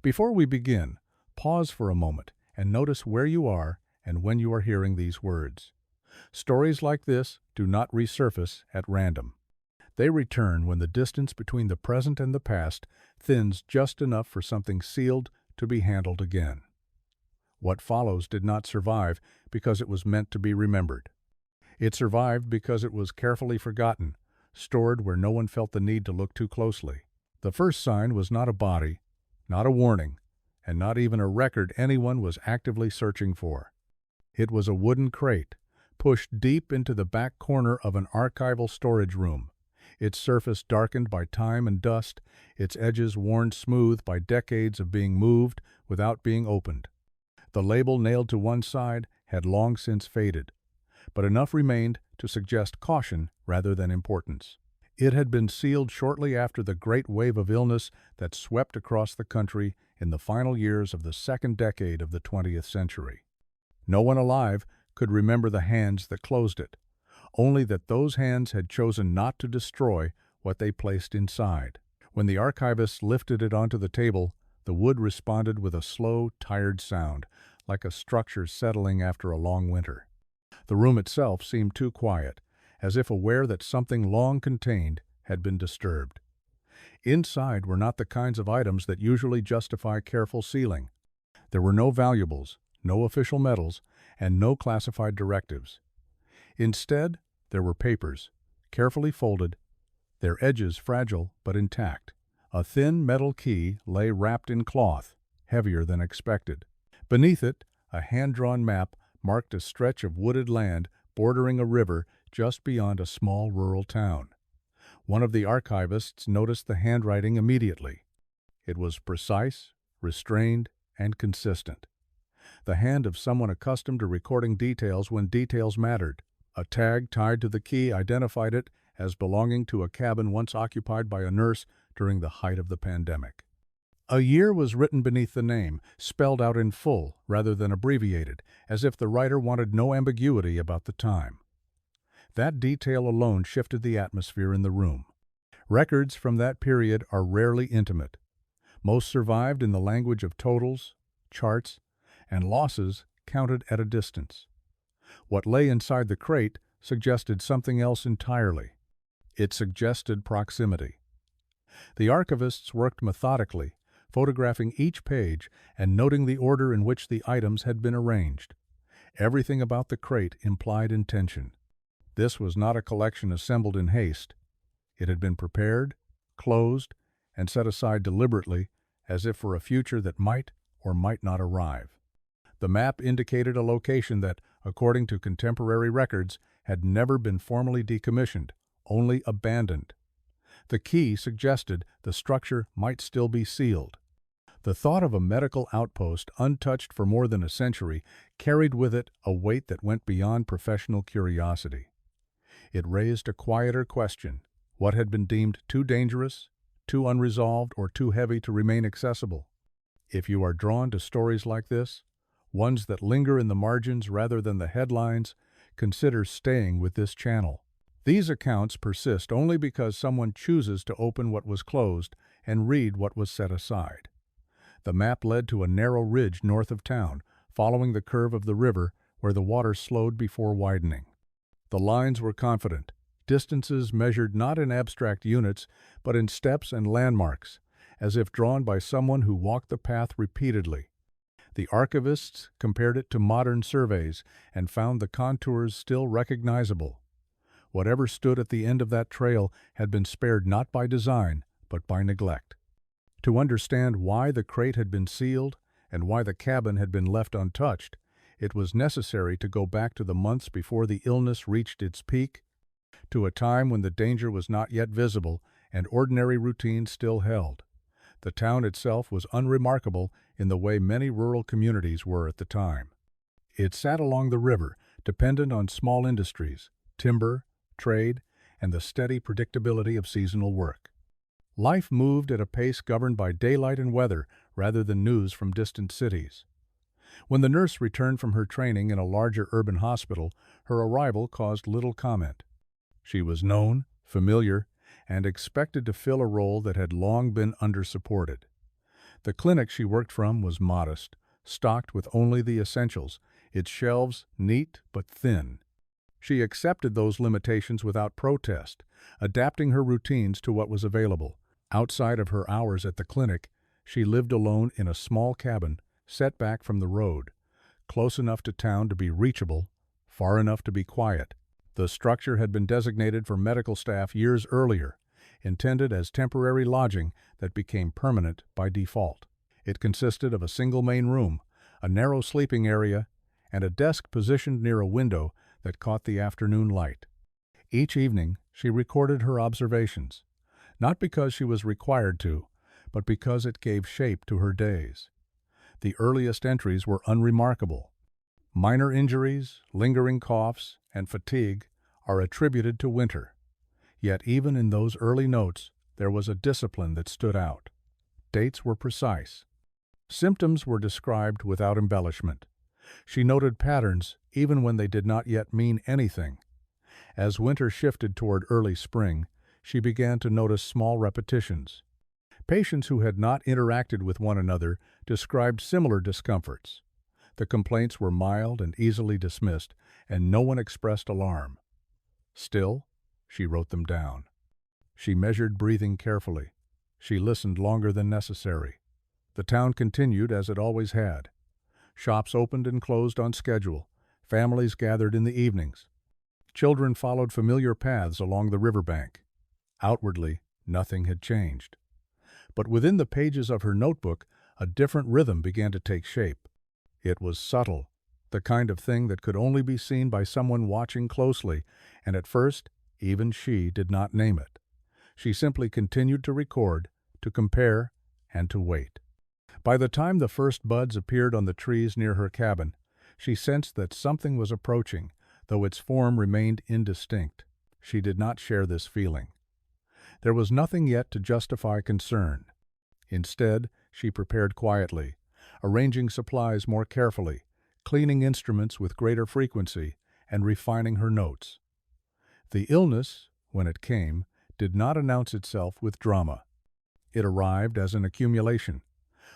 Before we begin, pause for a moment and notice where you are and when you are hearing these words. Stories like this do not resurface at random. They return when the distance between the present and the past thins just enough for something sealed to be handled again. What follows did not survive because it was meant to be remembered. It survived because it was carefully forgotten, stored where no one felt the need to look too closely. The first sign was not a body, not a warning, and not even a record anyone was actively searching for. It was a wooden crate, pushed deep into the back corner of an archival storage room, its surface darkened by time and dust, its edges worn smooth by decades of being moved without being opened. The label nailed to one side had long since faded, but enough remained to suggest caution rather than importance. It had been sealed shortly after the great wave of illness that swept across the country in the final years of the second decade of the 20th century. No one alive could remember the hands that closed it, only that those hands had chosen not to destroy what they placed inside. When the archivists lifted it onto the table, the wood responded with a slow, tired sound, like a structure settling after a long winter. The room itself seemed too quiet, as if aware that something long contained had been disturbed. Inside were not the kinds of items that usually justify careful sealing. There were no valuables, no official medals, and no classified directives. Instead, there were papers, carefully folded, their edges fragile but intact. A thin metal key lay wrapped in cloth, heavier than expected. Beneath it, a hand-drawn map marked a stretch of wooded land bordering a river just beyond a small rural town. One of the archivists noticed the handwriting immediately. It was precise, restrained, and consistent. The hand of someone accustomed to recording details when details mattered. A tag tied to the key identified it as belonging to a cabin once occupied by a nurse during the height of the pandemic. A year was written beneath the name, spelled out in full rather than abbreviated, as if the writer wanted no ambiguity about the time. That detail alone shifted the atmosphere in the room. Records from that period are rarely intimate. Most survived in the language of totals, charts, and losses counted at a distance. What lay inside the crate suggested something else entirely. It suggested proximity. The archivists worked methodically, photographing each page and noting the order in which the items had been arranged. Everything about the crate implied intention. This was not a collection assembled in haste. It had been prepared, closed, and set aside deliberately, as if for a future that might or might not arrive. The map indicated a location that, according to contemporary records, had never been formally decommissioned, only abandoned. The key suggested the structure might still be sealed. The thought of a medical outpost untouched for more than a century carried with it a weight that went beyond professional curiosity. It raised a quieter question: what had been deemed too dangerous, too unresolved, or too heavy to remain accessible? If you are drawn to stories like this, ones that linger in the margins rather than the headlines, consider staying with this channel. These accounts persist only because someone chooses to open what was closed and read what was set aside. The map led to a narrow ridge north of town, following the curve of the river where the water slowed before widening. The lines were confident, distances measured not in abstract units, but in steps and landmarks, as if drawn by someone who walked the path repeatedly. The archivists compared it to modern surveys and found the contours still recognizable. Whatever stood at the end of that trail had been spared not by design, but by neglect. To understand why the crate had been sealed and why the cabin had been left untouched, it was necessary to go back to the months before the illness reached its peak, to a time when the danger was not yet visible and ordinary routines still held. The town itself was unremarkable in the way many rural communities were at the time. It sat along the river, dependent on small industries, timber, trade, and the steady predictability of seasonal work. Life moved at a pace governed by daylight and weather rather than news from distant cities. When the nurse returned from her training in a larger urban hospital, her arrival caused little comment. She was known, familiar, and expected to fill a role that had long been undersupported. The clinic she worked from was modest, stocked with only the essentials, its shelves neat but thin. She accepted those limitations without protest, adapting her routines to what was available. Outside of her hours at the clinic, she lived alone in a small cabin, set back from the road, close enough to town to be reachable, far enough to be quiet. The structure had been designated for medical staff years earlier, intended as temporary lodging that became permanent by default. It consisted of a single main room, a narrow sleeping area, and a desk positioned near a window that caught the afternoon light. Each evening, she recorded her observations, not because she was required to, but because it gave shape to her days. The earliest entries were unremarkable. Minor injuries, lingering coughs, and fatigue are attributed to winter. Yet even in those early notes, there was a discipline that stood out. Dates were precise. Symptoms were described without embellishment. She noted patterns even when they did not yet mean anything. As winter shifted toward early spring, she began to notice small repetitions. Patients who had not interacted with one another described similar discomforts. The complaints were mild and easily dismissed, and no one expressed alarm. Still, she wrote them down. She measured breathing carefully. She listened longer than necessary. The town continued as it always had. Shops opened and closed on schedule. Families gathered in the evenings. Children followed familiar paths along the riverbank. Outwardly, nothing had changed. But within the pages of her notebook, a different rhythm began to take shape. It was subtle, the kind of thing that could only be seen by someone watching closely, and at first, even she did not name it. She simply continued to record, to compare, and to wait. By the time the first buds appeared on the trees near her cabin, she sensed that something was approaching, though its form remained indistinct. She did not share this feeling. There was nothing yet to justify concern. Instead, she prepared quietly, arranging supplies more carefully, cleaning instruments with greater frequency, and refining her notes. The illness, when it came, did not announce itself with drama. It arrived as an accumulation.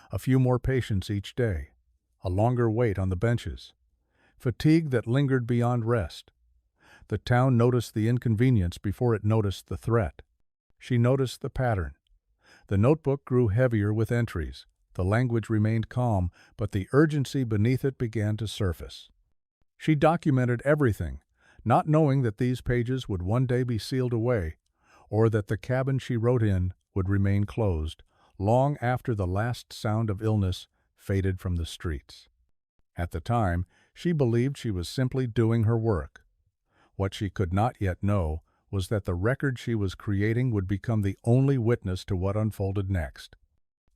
A few more patients each day, a longer wait on the benches, fatigue that lingered beyond rest. The town noticed the inconvenience before it noticed the threat. She noticed the pattern. The notebook grew heavier with entries. The language remained calm, but the urgency beneath it began to surface. She documented everything, not knowing that these pages would one day be sealed away, or that the cabin she wrote in would remain closed, long after the last sound of illness faded from the streets. At the time, she believed she was simply doing her work. What she could not yet know was that the record she was creating would become the only witness to what unfolded next.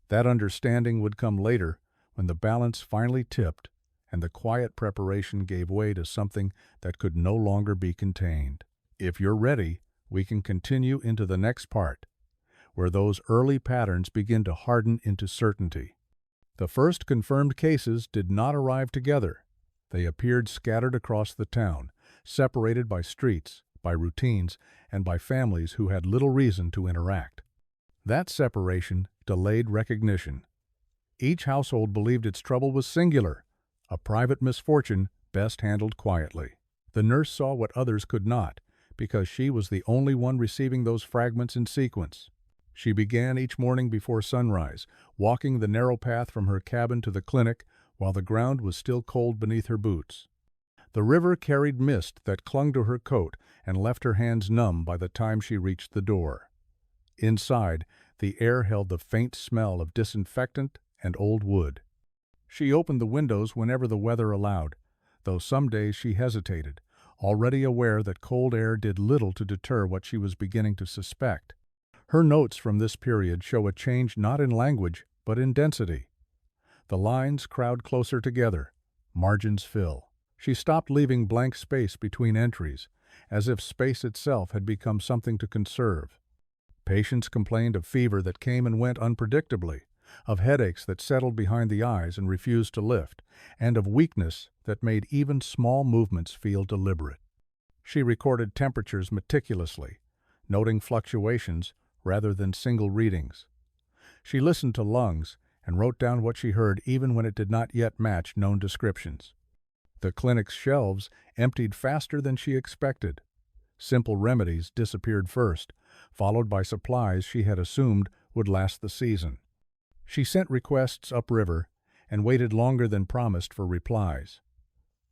That understanding would come later, when the balance finally tipped and the quiet preparation gave way to something that could no longer be contained. If you're ready, we can continue into the next part, where those early patterns begin to harden into certainty. The first confirmed cases did not arrive together. They appeared scattered across the town, separated by streets, by routines, and by families who had little reason to interact. That separation delayed recognition. Each household believed its trouble was singular, a private misfortune best handled quietly. The nurse saw what others could not, because she was the only one receiving those fragments in sequence. She began each morning before sunrise, walking the narrow path from her cabin to the clinic while the ground was still cold beneath her boots. The river carried mist that clung to her coat and left her hands numb by the time she reached the door. Inside, the air held the faint smell of disinfectant and old wood. She opened the windows whenever the weather allowed, though some days she hesitated, already aware that cold air did little to deter what she was beginning to suspect. Her notes from this period show a change not in language, but in density. The lines crowd closer together, margins fill. She stopped leaving blank space between entries, as if space itself had become something to conserve. Patients complained of fever that came and went unpredictably, of headaches that settled behind the eyes and refused to lift, and of weakness that made even small movements feel deliberate. She recorded temperatures meticulously, noting fluctuations rather than single readings. She listened to lungs, and wrote down what she heard even when it did not yet match known descriptions. The clinic's shelves emptied faster than she expected. Simple remedies disappeared first, followed by supplies she had assumed would last the season. She sent requests upriver and waited longer than promised for replies.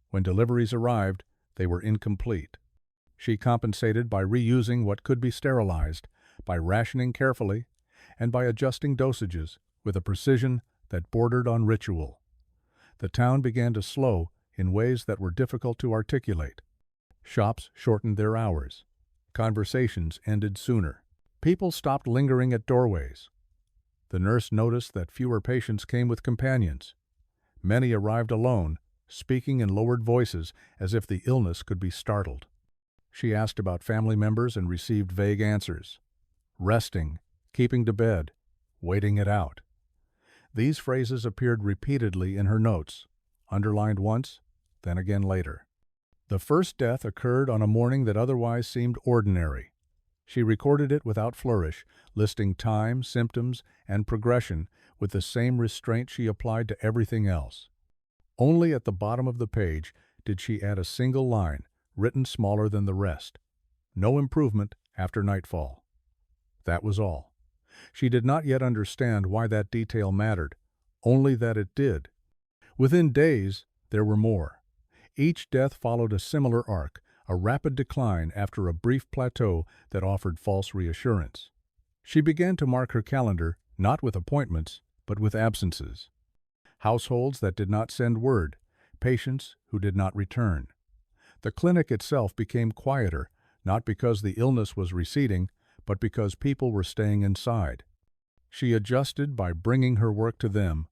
When deliveries arrived, they were incomplete. She compensated by reusing what could be sterilized, by rationing carefully, and by adjusting dosages with a precision that bordered on ritual. The town began to slow in ways that were difficult to articulate. Shops shortened their hours. Conversations ended sooner. People stopped lingering at doorways. The nurse noticed that fewer patients came with companions. Many arrived alone, speaking in lowered voices as if the illness could be startled. She asked about family members and received vague answers. Resting, keeping to bed, waiting it out. These phrases appeared repeatedly in her notes, underlined once, then again later. The first death occurred on a morning that otherwise seemed ordinary. She recorded it without flourish, listing time, symptoms, and progression with the same restraint she applied to everything else. Only at the bottom of the page did she add a single line, written smaller than the rest. No improvement after nightfall. That was all. She did not yet understand why that detail mattered, only that it did. Within days, there were more. Each death followed a similar arc, a rapid decline after a brief plateau that offered false reassurance. She began to mark her calendar not with appointments, but with absences. Households that did not send word, patients who did not return. The clinic itself became quieter, not because the illness was receding, but because people were staying inside. She adjusted by bringing her work to them,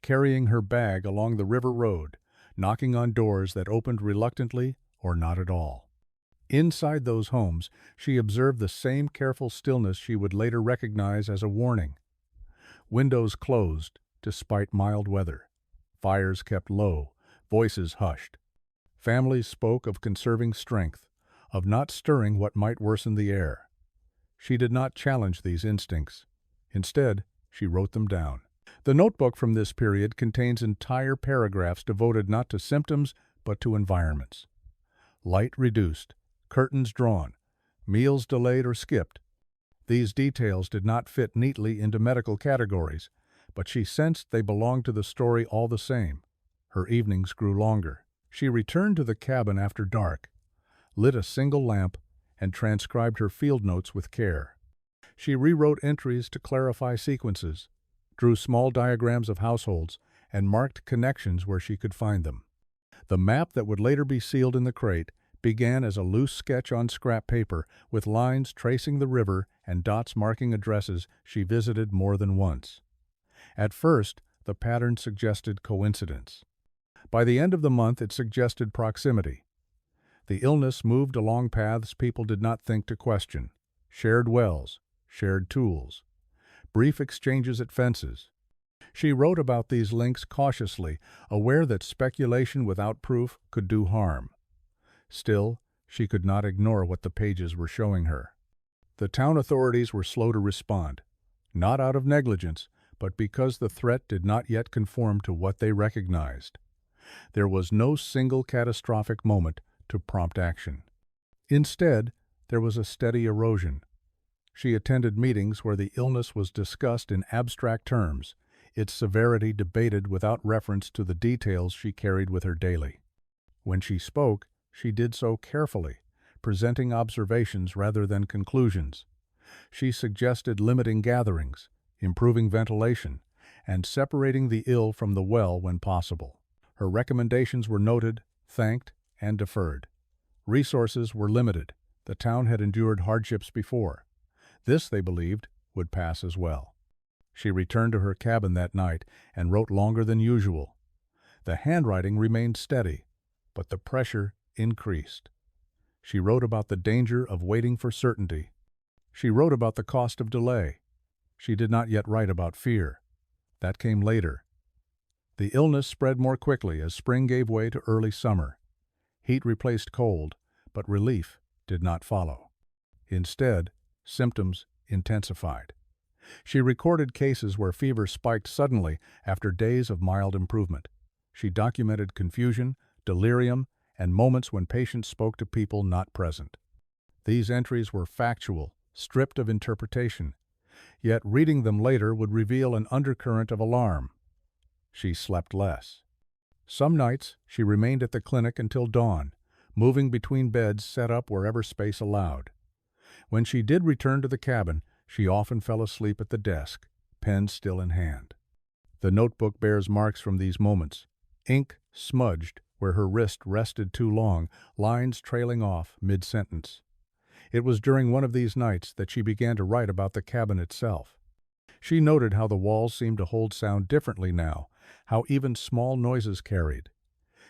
carrying her bag along the river road, knocking on doors that opened reluctantly or not at all. Inside those homes, she observed the same careful stillness she would later recognize as a warning. Windows closed, despite mild weather. Fires kept low, voices hushed. Families spoke of conserving strength, of not stirring what might worsen the air. She did not challenge these instincts. Instead, she wrote them down. The notebook from this period contains entire paragraphs devoted not to symptoms, but to environments. Light reduced, curtains drawn, meals delayed or skipped. These details did not fit neatly into medical categories, but she sensed they belonged to the story all the same. Her evenings grew longer. She returned to the cabin after dark, lit a single lamp, and transcribed her field notes with care. She rewrote entries to clarify sequences, drew small diagrams of households, and marked connections where she could find them. The map that would later be sealed in the crate began as a loose sketch on scrap paper with lines tracing the river and dots marking addresses she visited more than once. At first, the pattern suggested coincidence. By the end of the month, it suggested proximity. The illness moved along paths people did not think to question. Shared wells, shared tools, brief exchanges at fences. She wrote about these links cautiously, aware that speculation without proof could do harm. Still, she could not ignore what the pages were showing her. The town authorities were slow to respond, not out of negligence, but because the threat did not yet conform to what they recognized. There was no single catastrophic moment to prompt action. Instead, there was a steady erosion. She attended meetings where the illness was discussed in abstract terms, its severity debated without reference to the details she carried with her daily. When she spoke, she did so carefully, presenting observations rather than conclusions. She suggested limiting gatherings, improving ventilation, and separating the ill from the well when possible. Her recommendations were noted, thanked, and deferred. Resources were limited. The town had endured hardships before. This, they believed, would pass as well. She returned to her cabin that night and wrote longer than usual. The handwriting remained steady, but the pressure increased. She wrote about the danger of waiting for certainty. She wrote about the cost of delay. She did not yet write about fear. That came later. The illness spread more quickly as spring gave way to early summer. Heat replaced cold, but relief did not follow. Instead, symptoms intensified. She recorded cases where fever spiked suddenly after days of mild improvement. She documented confusion, delirium, and moments when patients spoke to people not present. These entries were factual, stripped of interpretation, yet reading them later would reveal an undercurrent of alarm. She slept less. Some nights, she remained at the clinic until dawn, moving between beds set up wherever space allowed. When she did return to the cabin, she often fell asleep at the desk, pen still in hand. The notebook bears marks from these moments, ink smudged where her wrist rested too long, lines trailing off mid-sentence. It was during one of these nights that she began to write about the cabin itself. She noted how the walls seemed to hold sound differently now, how even small noises carried.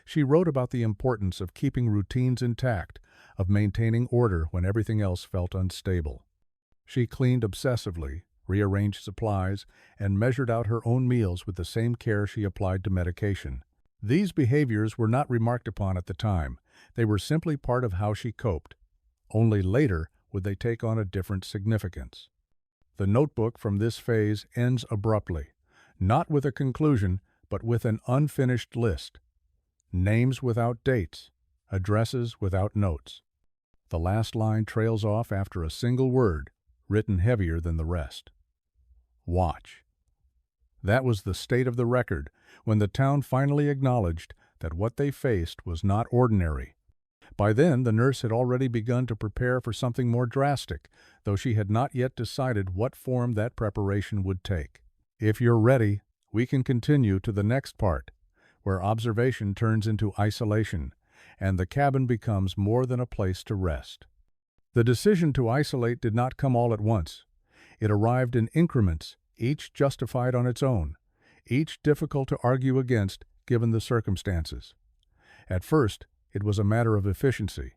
She wrote about the importance of keeping routines intact, of maintaining order when everything else felt unstable. She cleaned obsessively, rearranged supplies, and measured out her own meals with the same care she applied to medication. These behaviors were not remarked upon at the time. They were simply part of how she coped. Only later would they take on a different significance. The notebook from this phase ends abruptly, not with a conclusion, but with an unfinished list. Names without dates, addresses without notes. The last line trails off after a single word, written heavier than the rest. Watch. That was the state of the record when the town finally acknowledged that what they faced was not ordinary. By then, the nurse had already begun to prepare for something more drastic, though she had not yet decided what form that preparation would take. If you're ready, we can continue to the next part, where observation turns into isolation, and the cabin becomes more than a place to rest. The decision to isolate did not come all at once. It arrived in increments, each justified on its own, each difficult to argue against given the circumstances. At first, it was a matter of efficiency.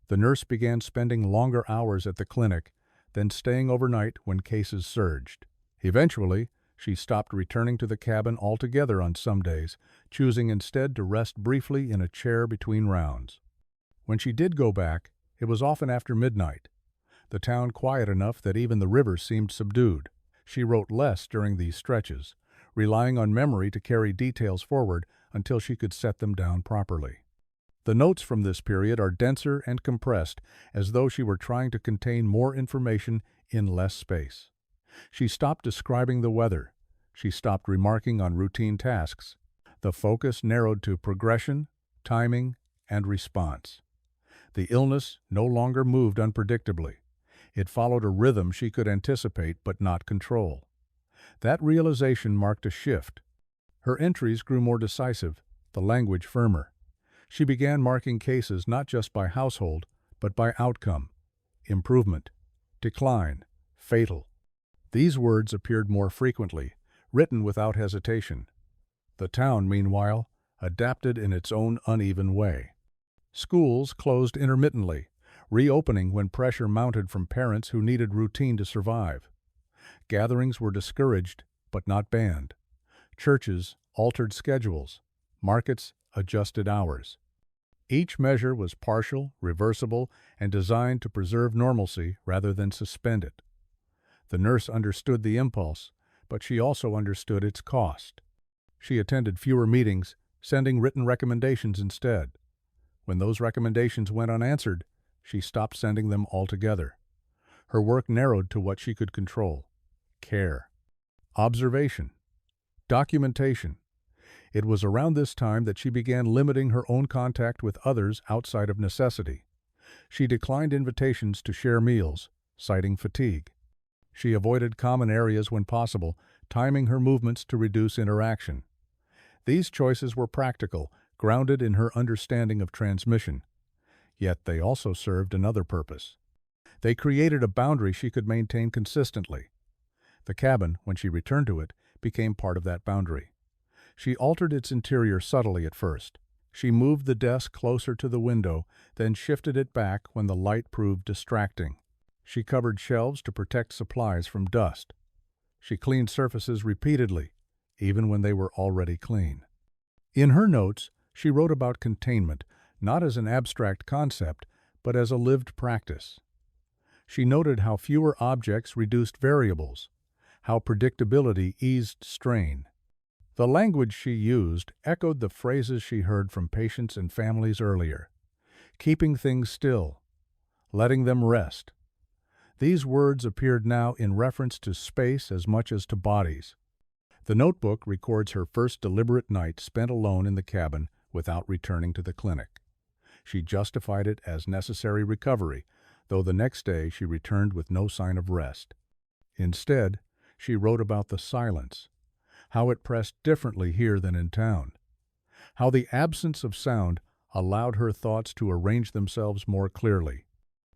The nurse began spending longer hours at the clinic, then staying overnight when cases surged. Eventually, she stopped returning to the cabin altogether on some days, choosing instead to rest briefly in a chair between rounds. When she did go back, it was often after midnight, the town quiet enough that even the river seemed subdued. She wrote less during these stretches, relying on memory to carry details forward until she could set them down properly. The notes from this period are denser and compressed, as though she were trying to contain more information in less space. She stopped describing the weather. She stopped remarking on routine tasks. The focus narrowed to progression, timing, and response. The illness no longer moved unpredictably. It followed a rhythm she could anticipate but not control. That realization marked a shift. Her entries grew more decisive, the language firmer. She began marking cases not just by household, but by outcome, improvement, decline, fatal. These words appeared more frequently, written without hesitation. The town, meanwhile, adapted in its own uneven way. Schools closed intermittently, reopening when pressure mounted from parents who needed routine to survive. Gatherings were discouraged, but not banned. Churches altered schedules. Markets adjusted hours. Each measure was partial, reversible, and designed to preserve normalcy rather than suspend it. The nurse understood the impulse, but she also understood its cost. She attended fewer meetings, sending written recommendations instead. When those recommendations went unanswered, she stopped sending them altogether. Her work narrowed to what she could control: care, observation, documentation. It was around this time that she began limiting her own contact with others outside of necessity. She declined invitations to share meals, citing fatigue. She avoided common areas when possible, timing her movements to reduce interaction. These choices were practical, grounded in her understanding of transmission. Yet they also served another purpose. They created a boundary she could maintain consistently. The cabin, when she returned to it, became part of that boundary. She altered its interior subtly at first. She moved the desk closer to the window, then shifted it back when the light proved distracting. She covered shelves to protect supplies from dust. She cleaned surfaces repeatedly, even when they were already clean. In her notes, she wrote about containment, not as an abstract concept, but as a lived practice. She noted how fewer objects reduced variables, how predictability eased strain. The language she used echoed the phrases she heard from patients and families earlier. Keeping things still, letting them rest. These words appeared now in reference to space as much as to bodies. The notebook records her first deliberate night spent alone in the cabin without returning to the clinic. She justified it as necessary recovery, though the next day she returned with no sign of rest. Instead, she wrote about the silence, how it pressed differently here than in town, how the absence of sound allowed her thoughts to arrange themselves more clearly.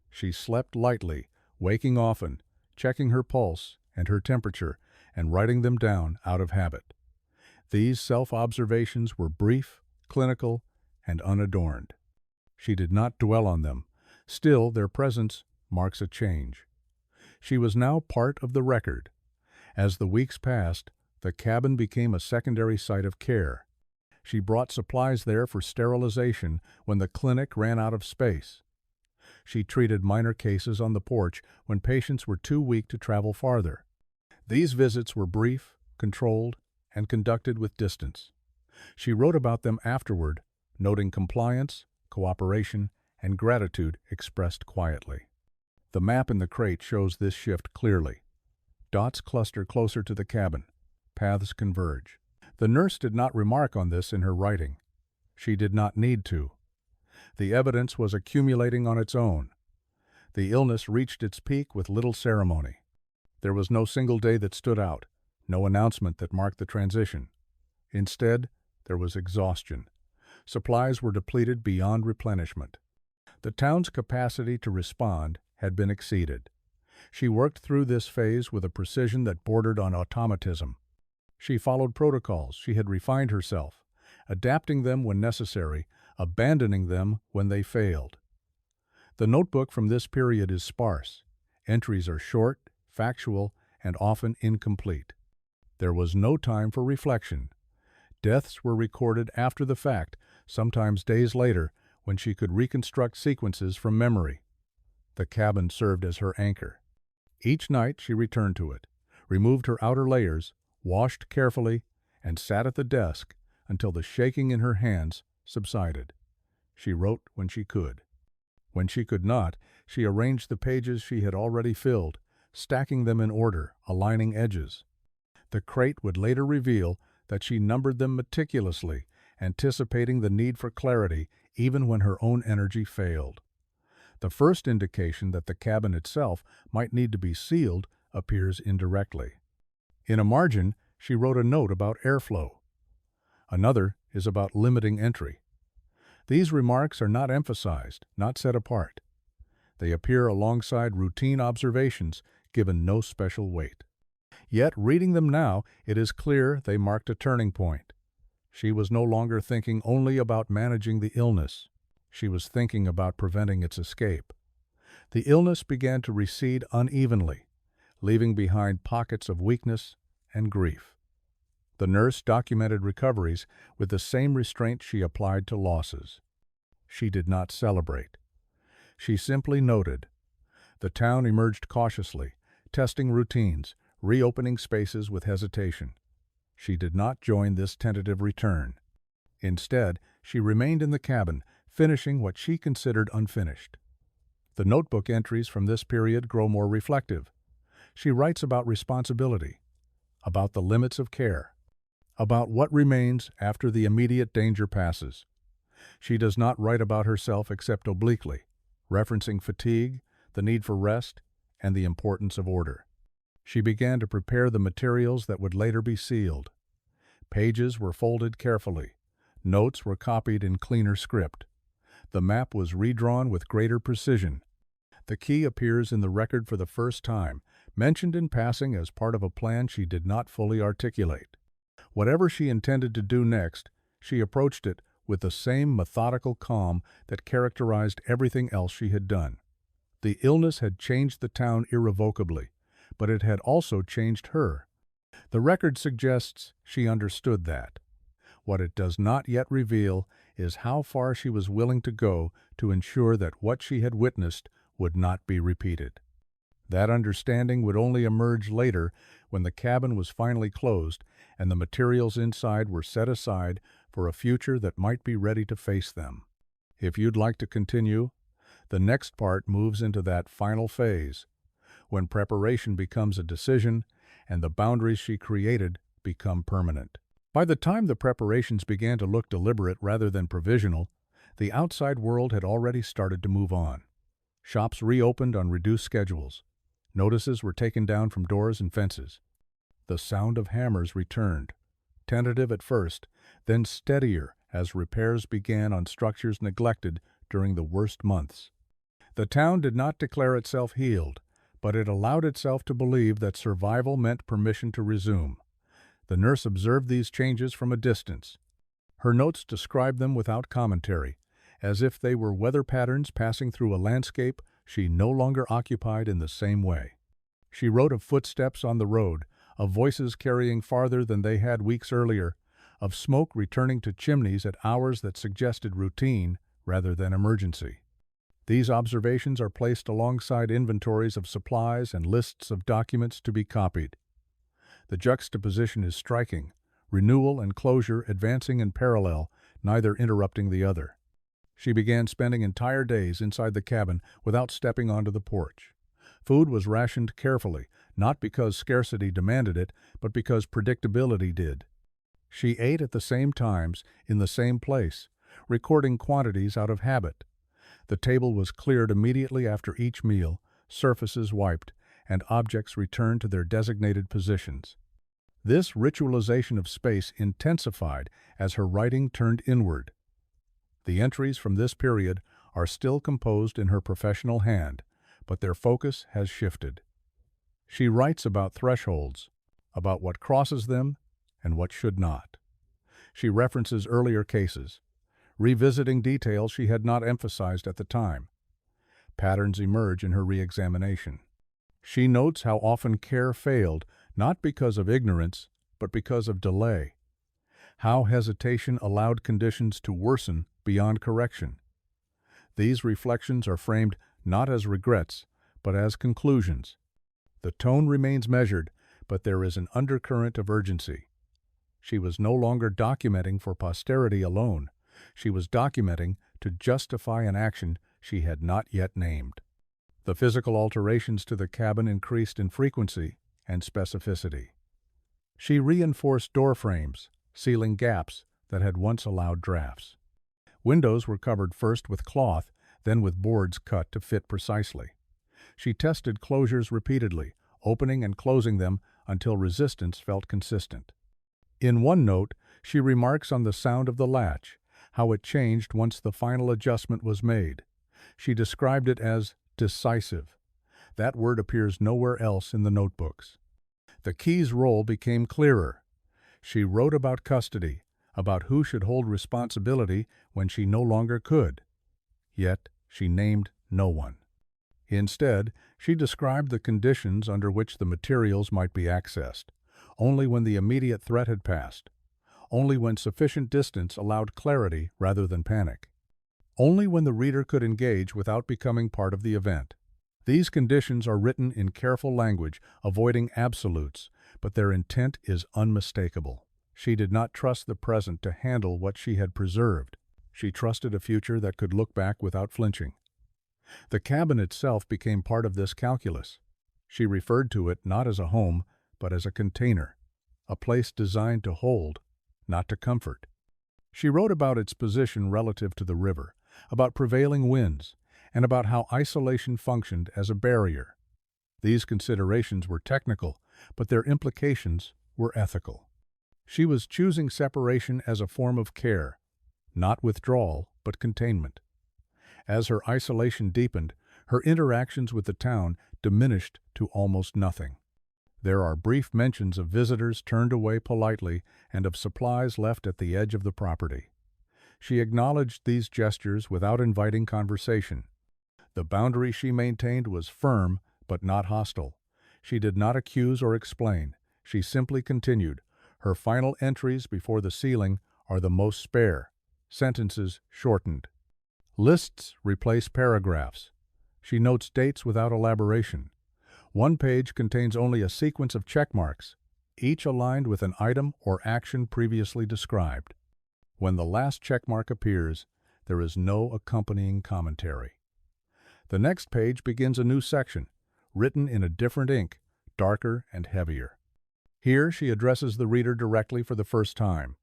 She slept lightly, waking often, checking her pulse and her temperature, and writing them down out of habit. These self-observations were brief, clinical, and unadorned. She did not dwell on them. Still, their presence marks a change. She was now part of the record. As the weeks passed, the cabin became a secondary site of care. She brought supplies there for sterilization when the clinic ran out of space. She treated minor cases on the porch when patients were too weak to travel farther. These visits were brief, controlled, and conducted with distance. She wrote about them afterward, noting compliance, cooperation, and gratitude expressed quietly. The map in the crate shows this shift clearly. Dots cluster closer to the cabin. Paths converge. The nurse did not remark on this in her writing. She did not need to. The evidence was accumulating on its own. The illness reached its peak with little ceremony. There was no single day that stood out, no announcement that marked the transition. Instead, there was exhaustion. Supplies were depleted beyond replenishment. The town's capacity to respond had been exceeded. She worked through this phase with a precision that bordered on automatism. She followed protocols. She had refined herself, adapting them when necessary, abandoning them when they failed. The notebook from this period is sparse. Entries are short, factual, and often incomplete. There was no time for reflection. Deaths were recorded after the fact, sometimes days later, when she could reconstruct sequences from memory. The cabin served as her anchor. Each night she returned to it, removed her outer layers, washed carefully, and sat at the desk until the shaking in her hands subsided. She wrote when she could. When she could not, she arranged the pages she had already filled, stacking them in order, aligning edges. The crate would later reveal that she numbered them meticulously, anticipating the need for clarity even when her own energy failed. The first indication that the cabin itself might need to be sealed appears indirectly. In a margin, she wrote a note about airflow. Another is about limiting entry. These remarks are not emphasized, not set apart. They appear alongside routine observations, given no special weight. Yet, reading them now, it is clear they marked a turning point. She was no longer thinking only about managing the illness. She was thinking about preventing its escape. The illness began to recede unevenly, leaving behind pockets of weakness and grief. The nurse documented recoveries with the same restraint she applied to losses. She did not celebrate. She simply noted. The town emerged cautiously, testing routines, reopening spaces with hesitation. She did not join this tentative return. Instead, she remained in the cabin, finishing what she considered unfinished. The notebook entries from this period grow more reflective. She writes about responsibility, about the limits of care, about what remains after the immediate danger passes. She does not write about herself except obliquely, referencing fatigue, the need for rest, and the importance of order. She began to prepare the materials that would later be sealed. Pages were folded carefully. Notes were copied in cleaner script. The map was redrawn with greater precision. The key appears in the record for the first time, mentioned in passing as part of a plan she did not fully articulate. Whatever she intended to do next, she approached it with the same methodical calm that characterized everything else she had done. The illness had changed the town irrevocably, but it had also changed her. The record suggests she understood that. What it does not yet reveal is how far she was willing to go to ensure that what she had witnessed would not be repeated. That understanding would only emerge later when the cabin was finally closed and the materials inside were set aside for a future that might be ready to face them. If you'd like to continue, the next part moves into that final phase, when preparation becomes a decision and the boundaries she created become permanent. By the time the preparations began to look deliberate rather than provisional, the outside world had already started to move on. Shops reopened on reduced schedules. Notices were taken down from doors and fences. The sound of hammers returned, tentative at first, then steadier as repairs began on structures neglected during the worst months. The town did not declare itself healed, but it allowed itself to believe that survival meant permission to resume. The nurse observed these changes from a distance. Her notes described them without commentary, as if they were weather patterns passing through a landscape she no longer occupied in the same way. She wrote of footsteps on the road, of voices carrying farther than they had weeks earlier, of smoke returning to chimneys at hours that suggested routine rather than emergency. These observations are placed alongside inventories of supplies and lists of documents to be copied. The juxtaposition is striking, renewal and closure advancing in parallel, neither interrupting the other. She began spending entire days inside the cabin without stepping onto the porch. Food was rationed carefully, not because scarcity demanded it, but because predictability did. She ate at the same times, in the same place, recording quantities out of habit. The table was cleared immediately after each meal, surfaces wiped, and objects returned to their designated positions. This ritualization of space intensified as her writing turned inward. The entries from this period are still composed in her professional hand, but their focus has shifted. She writes about thresholds, about what crosses them and what should not. She references earlier cases, revisiting details she had not emphasized at the time. Patterns emerge in her re-examination. She notes how often care failed, not because of ignorance, but because of delay. How hesitation allowed conditions to worsen beyond correction. These reflections are framed not as regrets, but as conclusions. The tone remains measured, but there is an undercurrent of urgency. She was no longer documenting for posterity alone. She was documenting to justify an action she had not yet named. The physical alterations to the cabin increased in frequency and specificity. She reinforced door frames, sealing gaps that had once allowed drafts. Windows were covered first with cloth, then with boards cut to fit precisely. She tested closures repeatedly, opening and closing them until resistance felt consistent. In one note, she remarks on the sound of the latch, how it changed once the final adjustment was made. She described it as decisive. That word appears nowhere else in the notebooks. The key's role became clearer. She wrote about custody, about who should hold responsibility when she no longer could. Yet she named no one. Instead, she described the conditions under which the materials might be accessed, only when the immediate threat had passed, only when sufficient distance allowed clarity rather than panic, only when the reader could engage without becoming part of the event. These conditions are written in careful language, avoiding absolutes, but their intent is unmistakable. She did not trust the present to handle what she had preserved. She trusted a future that could look back without flinching. The cabin itself became part of this calculus. She referred to it not as a home, but as a container, a place designed to hold, not to comfort. She wrote about its position relative to the river, about prevailing winds, and about how isolation functioned as a barrier. These considerations were technical, but their implications were ethical. She was choosing separation as a form of care, not withdrawal, but containment. As her isolation deepened, her interactions with the town diminished to almost nothing. There are brief mentions of visitors turned away politely and of supplies left at the edge of the property. She acknowledged these gestures without inviting conversation. The boundary she maintained was firm but not hostile. She did not accuse or explain. She simply continued. Her final entries before the ceiling are the most spare, sentences shortened. Lists replace paragraphs. She notes dates without elaboration. One page contains only a sequence of check marks, each aligned with an item or action previously described. When the last check mark appears, there is no accompanying commentary. The next page begins a new section, written in a different ink, darker and heavier. Here she addresses the reader directly for the first time.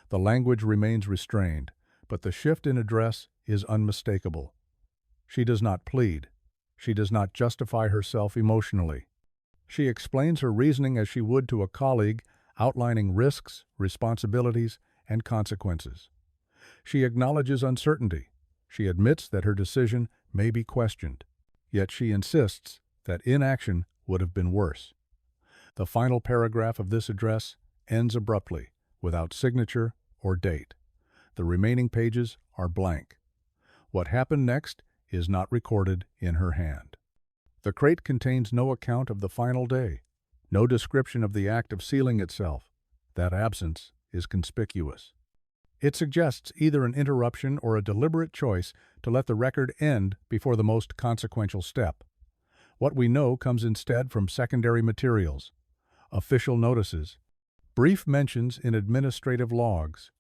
The language remains restrained, but the shift in address is unmistakable. She does not plead. She does not justify herself emotionally. She explains her reasoning as she would to a colleague, outlining risks, responsibilities, and consequences. She acknowledges uncertainty. She admits that her decision may be questioned. Yet she insists that inaction would have been worse. The final paragraph of this address ends abruptly, without signature or date. The remaining pages are blank. What happened next is not recorded in her hand. The crate contains no account of the final day, no description of the act of sealing itself. That absence is conspicuous. It suggests either an interruption or a deliberate choice to let the record end before the most consequential step. What we know comes instead from secondary materials, official notices, brief mentions in administrative logs,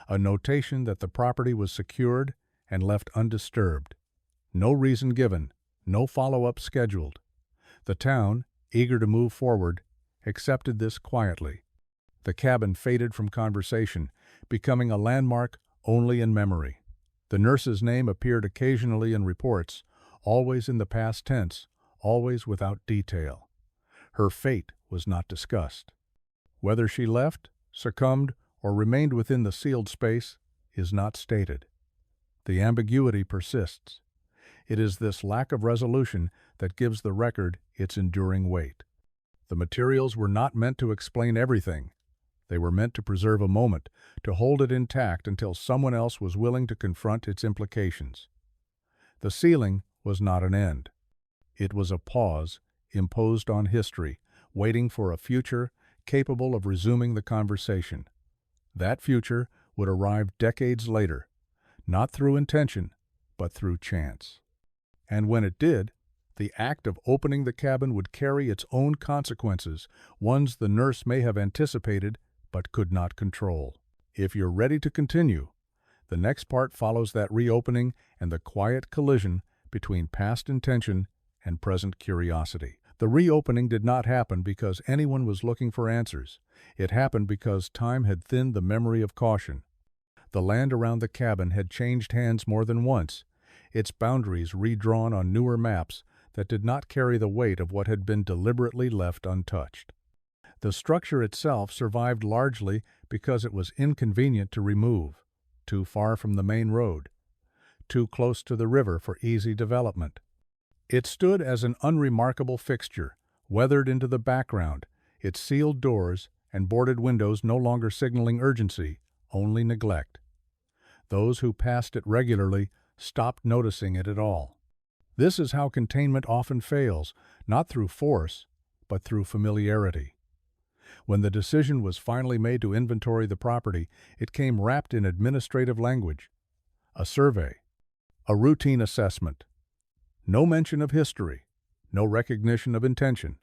a notation that the property was secured and left undisturbed. No reason given, no follow-up scheduled. The town, eager to move forward, accepted this quietly. The cabin faded from conversation, becoming a landmark only in memory. The nurse's name appeared occasionally in reports, always in the past tense, always without detail. Her fate was not discussed. Whether she left, succumbed, or remained within the sealed space is not stated. The ambiguity persists. It is this lack of resolution that gives the record its enduring weight. The materials were not meant to explain everything. They were meant to preserve a moment, to hold it intact until someone else was willing to confront its implications. The sealing was not an end. It was a pause imposed on history, waiting for a future capable of resuming the conversation. That future would arrive decades later, not through intention, but through chance. And when it did, the act of opening the cabin would carry its own consequences, ones the nurse may have anticipated but could not control. If you're ready to continue, the next part follows that reopening and the quiet collision between past intention and present curiosity. The reopening did not happen because anyone was looking for answers. It happened because time had thinned the memory of caution. The land around the cabin had changed hands more than once, its boundaries redrawn on newer maps that did not carry the weight of what had been deliberately left untouched. The structure itself survived largely because it was inconvenient to remove, too far from the main road, too close to the river for easy development. It stood as an unremarkable fixture, weathered into the background, its sealed doors and boarded windows no longer signaling urgency, only neglect. Those who passed it regularly stopped noticing it at all. This is how containment often fails, not through force, but through familiarity. When the decision was finally made to inventory the property, it came wrapped in administrative language. A survey, a routine assessment. No mention of history, no recognition of intention.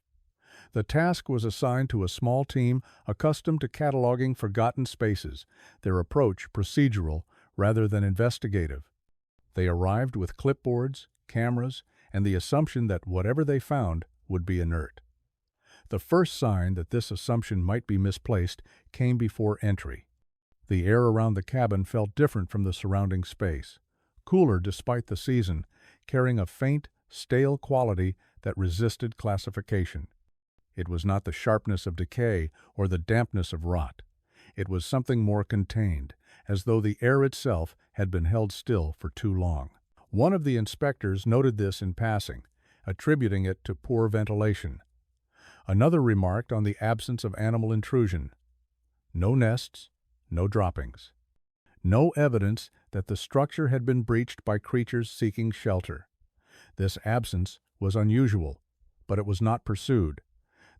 The task was assigned to a small team accustomed to cataloging forgotten spaces, their approach procedural rather than investigative. They arrived with clipboards, cameras, and the assumption that whatever they found would be inert. The first sign that this assumption might be misplaced came before entry. The air around the cabin felt different from the surrounding space, cooler despite the season, carrying a faint, stale quality that resisted classification. It was not the sharpness of decay or the dampness of rot. It was something more contained, as though the air itself had been held still for too long. One of the inspectors noted this in passing, attributing it to poor ventilation. Another remarked on the absence of animal intrusion. No nests, no droppings. No evidence that the structure had been breached by creatures seeking shelter. This absence was unusual, but it was not pursued.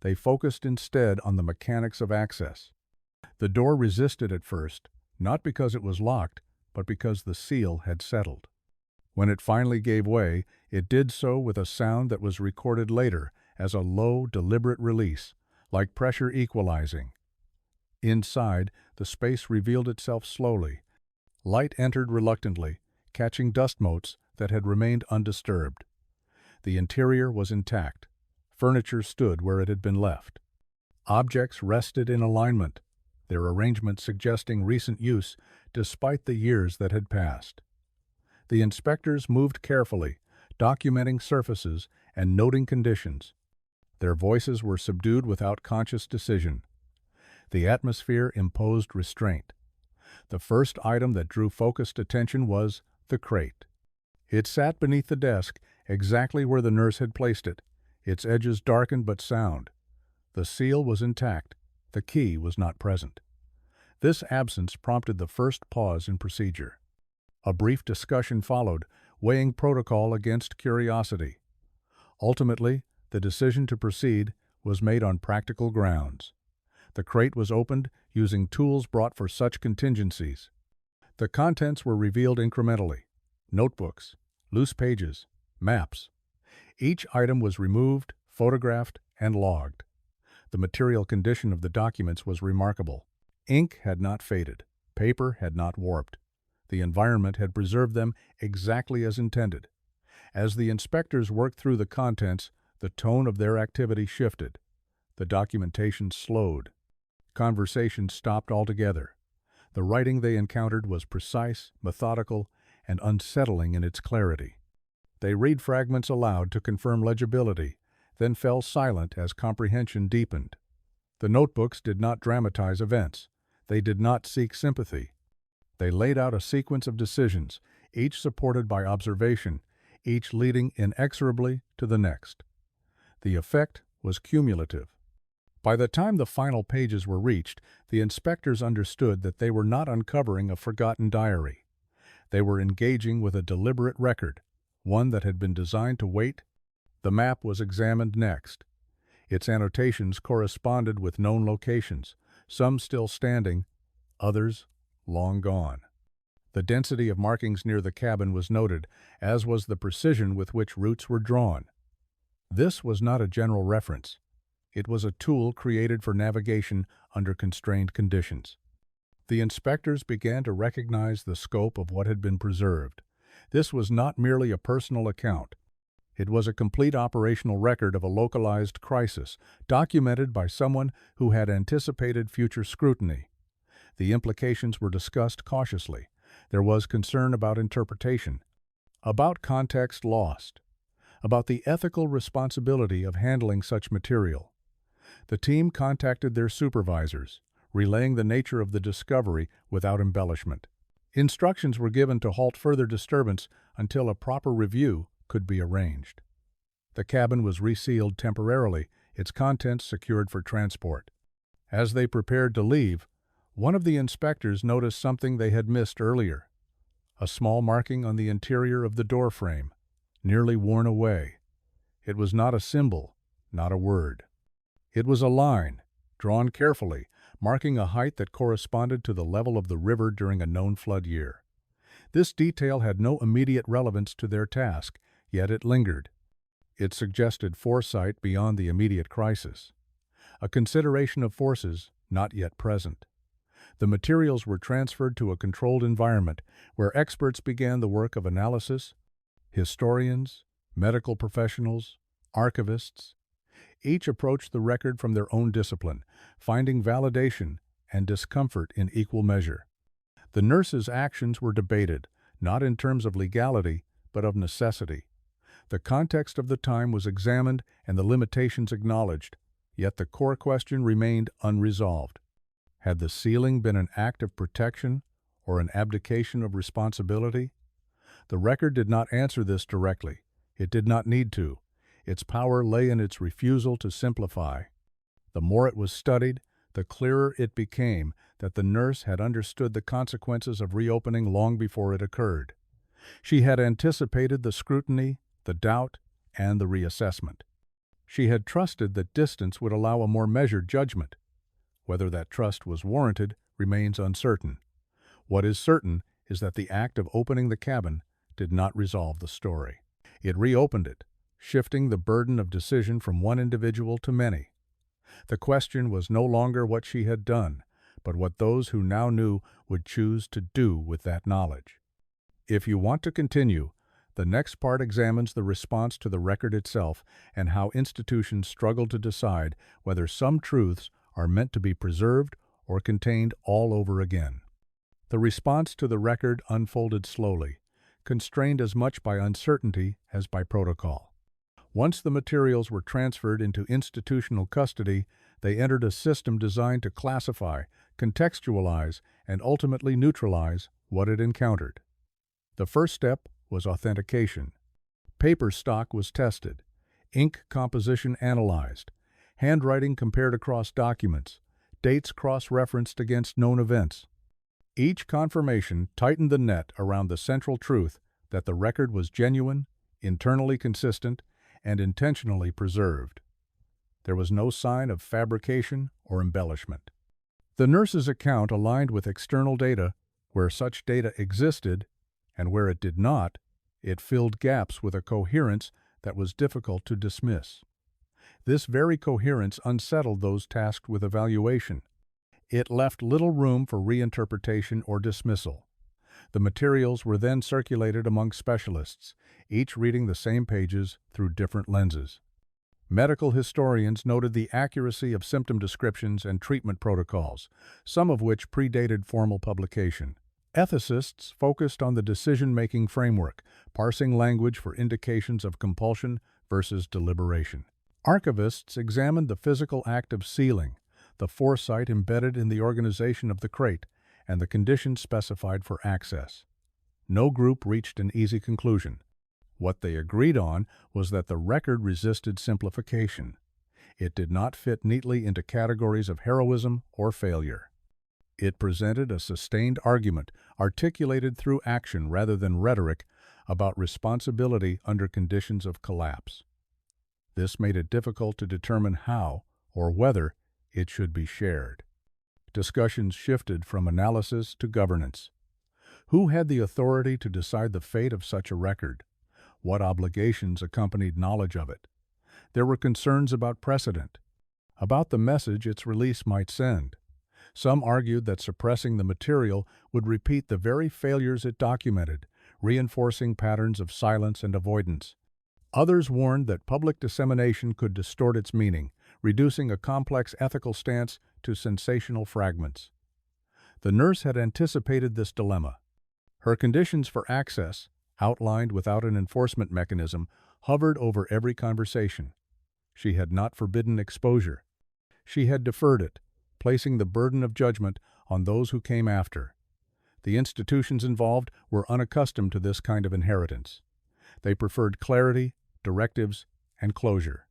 They focused instead on the mechanics of access. The door resisted at first, not because it was locked, but because the seal had settled. When it finally gave way, it did so with a sound that was recorded later as a low, deliberate release, like pressure equalizing. Inside, the space revealed itself slowly. Light entered reluctantly, catching dust motes that had remained undisturbed. The interior was intact. Furniture stood where it had been left. Objects rested in alignment, their arrangement suggesting recent use despite the years that had passed. The inspectors moved carefully, documenting surfaces and noting conditions. Their voices were subdued without conscious decision. The atmosphere imposed restraint. The first item that drew focused attention was the crate. It sat beneath the desk, exactly where the nurse had placed it, its edges darkened but sound. The seal was intact. The key was not present. This absence prompted the first pause in procedure. A brief discussion followed, weighing protocol against curiosity. Ultimately, the decision to proceed was made on practical grounds. The crate was opened using tools brought for such contingencies. The contents were revealed incrementally: notebooks, loose pages, maps. Each item was removed, photographed, and logged. The material condition of the documents was remarkable. Ink had not faded. Paper had not warped. The environment had preserved them exactly as intended. As the inspectors worked through the contents, the tone of their activity shifted. The documentation slowed. Conversation stopped altogether. The writing they encountered was precise, methodical, and unsettling in its clarity. They read fragments aloud to confirm legibility, then fell silent as comprehension deepened. The notebooks did not dramatize events. They did not seek sympathy. They laid out a sequence of decisions, each supported by observation, each leading inexorably to the next. The effect was cumulative. By the time the final pages were reached, the inspectors understood that they were not uncovering a forgotten diary. They were engaging with a deliberate record, one that had been designed to wait. The map was examined next. Its annotations corresponded with known locations, some still standing, others long gone. The density of markings near the cabin was noted, as was the precision with which routes were drawn. This was not a general reference. It was a tool created for navigation under constrained conditions. The inspectors began to recognize the scope of what had been preserved. This was not merely a personal account. It was a complete operational record of a localized crisis, documented by someone who had anticipated future scrutiny. The implications were discussed cautiously. There was concern about interpretation, about context lost, about the ethical responsibility of handling such material. The team contacted their supervisors, relaying the nature of the discovery without embellishment. Instructions were given to halt further disturbance until a proper review could be arranged. The cabin was resealed temporarily, its contents secured for transport. As they prepared to leave, one of the inspectors noticed something they had missed earlier: a small marking on the interior of the door frame, nearly worn away. It was not a symbol, not a word. It was a line, drawn carefully, marking a height that corresponded to the level of the river during a known flood year. This detail had no immediate relevance to their task, yet it lingered. It suggested foresight beyond the immediate crisis, a consideration of forces not yet present. The materials were transferred to a controlled environment where experts began the work of analysis: historians, medical professionals, archivists. Each approached the record from their own discipline, finding validation and discomfort in equal measure. The nurse's actions were debated, not in terms of legality, but of necessity. The context of the time was examined and the limitations acknowledged, yet the core question remained unresolved. Had the sealing been an act of protection or an abdication of responsibility? The record did not answer this directly. It did not need to. Its power lay in its refusal to simplify. The more it was studied, the clearer it became that the nurse had understood the consequences of reopening long before it occurred. She had anticipated the scrutiny, the doubt, and the reassessment. She had trusted that distance would allow a more measured judgment. Whether that trust was warranted remains uncertain. What is certain is that the act of opening the cabin did not resolve the story. It reopened it, shifting the burden of decision from one individual to many. The question was no longer what she had done, but what those who now knew would choose to do with that knowledge. If you want to continue, the next part examines the response to the record itself and how institutions struggle to decide whether some truths are meant to be preserved or contained all over again. The response to the record unfolded slowly, constrained as much by uncertainty as by protocol. Once the materials were transferred into institutional custody, they entered a system designed to classify, contextualize, and ultimately neutralize what it encountered. The first step was authentication. Paper stock was tested, ink composition analyzed, handwriting compared across documents, dates cross-referenced against known events. Each confirmation tightened the net around the central truth that the record was genuine, internally consistent, and intentionally preserved. There was no sign of fabrication or embellishment. The nurse's account aligned with external data where such data existed, and where it did not, it filled gaps with a coherence that was difficult to dismiss. This very coherence unsettled those tasked with evaluation. It left little room for reinterpretation or dismissal. The materials were then circulated among specialists, each reading the same pages through different lenses. Medical historians noted the accuracy of symptom descriptions and treatment protocols, some of which predated formal publication. Ethicists focused on the decision-making framework, parsing language for indications of compulsion versus deliberation. Archivists examined the physical act of sealing, the foresight embedded in the organization of the crate, and the conditions specified for access. No group reached an easy conclusion. What they agreed on was that the record resisted simplification. It did not fit neatly into categories of heroism or failure. It presented a sustained argument, articulated through action rather than rhetoric, about responsibility under conditions of collapse. This made it difficult to determine how, or whether, it should be shared. Discussions shifted from analysis to governance. Who had the authority to decide the fate of such a record? What obligations accompanied knowledge of it? There were concerns about precedent, about the message its release might send. Some argued that suppressing the material would repeat the very failures it documented, reinforcing patterns of silence and avoidance. Others warned that public dissemination could distort its meaning, reducing a complex ethical stance to sensational fragments. The nurse had anticipated this dilemma. Her conditions for access, outlined without an enforcement mechanism, hovered over every conversation. She had not forbidden exposure. She had deferred it, placing the burden of judgment on those who came after. The institutions involved were unaccustomed to this kind of inheritance. They preferred clarity, directives, and closure.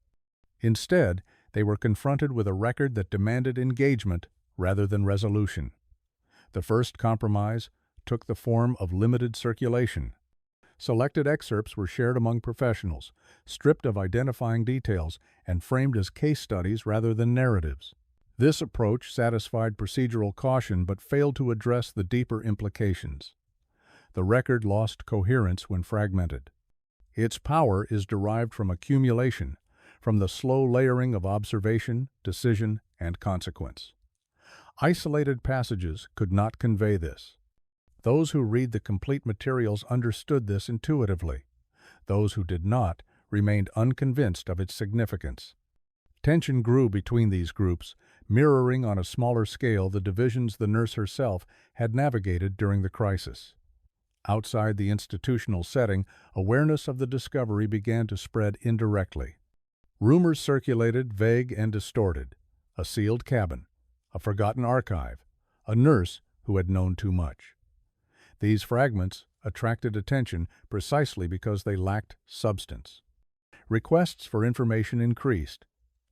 Instead, they were confronted with a record that demanded engagement rather than resolution. The first compromise took the form of limited circulation. Selected excerpts were shared among professionals, stripped of identifying details, and framed as case studies rather than narratives. This approach satisfied procedural caution but failed to address the deeper implications. The record lost coherence when fragmented. Its power is derived from accumulation, from the slow layering of observation, decision, and consequence. Isolated passages could not convey this. Those who read the complete materials understood this intuitively. Those who did not remained unconvinced of its significance. Tension grew between these groups, mirroring on a smaller scale the divisions the nurse herself had navigated during the crisis. Outside the institutional setting, awareness of the discovery began to spread indirectly. Rumors circulated, vague and distorted. A sealed cabin, a forgotten archive, a nurse who had known too much. These fragments attracted attention precisely because they lacked substance. Requests for information increased.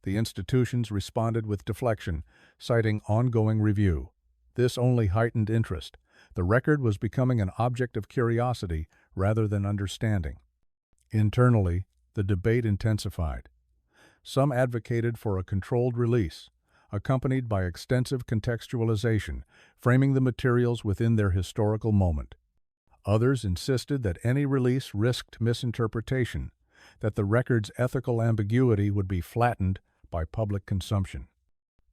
The institutions responded with deflection, citing ongoing review. This only heightened interest. The record was becoming an object of curiosity rather than understanding. Internally, the debate intensified. Some advocated for a controlled release, accompanied by extensive contextualization, framing the materials within their historical moment. Others insisted that any release risked misinterpretation, that the record's ethical ambiguity would be flattened by public consumption.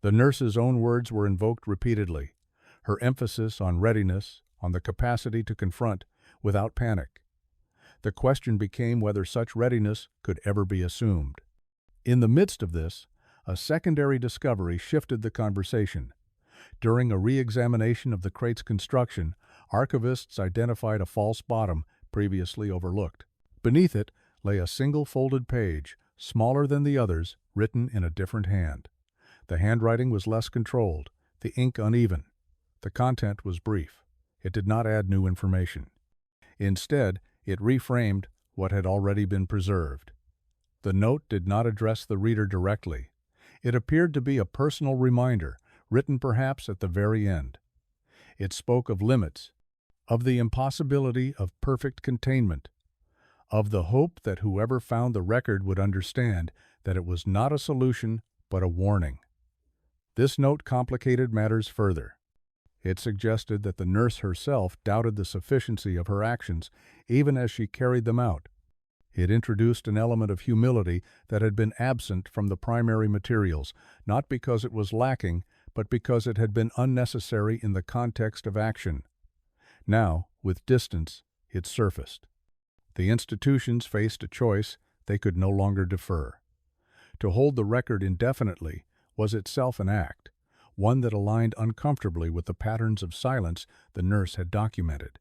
The nurse's own words were invoked repeatedly, her emphasis on readiness, on the capacity to confront without panic. The question became whether such readiness could ever be assumed. In the midst of this, a secondary discovery shifted the conversation. During a re-examination of the crate's construction, archivists identified a false bottom previously overlooked. Beneath it lay a single folded page, smaller than the others, written in a different hand. The handwriting was less controlled, the ink uneven. The content was brief. It did not add new information. Instead, it reframed what had already been preserved. The note did not address the reader directly. It appeared to be a personal reminder, written perhaps at the very end. It spoke of limits, of the impossibility of perfect containment, of the hope that whoever found the record would understand that it was not a solution but a warning. This note complicated matters further. It suggested that the nurse herself doubted the sufficiency of her actions, even as she carried them out. It introduced an element of humility that had been absent from the primary materials, not because it was lacking, but because it had been unnecessary in the context of action. Now, with distance, it surfaced. The institutions faced a choice they could no longer defer. To hold the record indefinitely was itself an act, one that aligned uncomfortably with the patterns of silence the nurse had documented.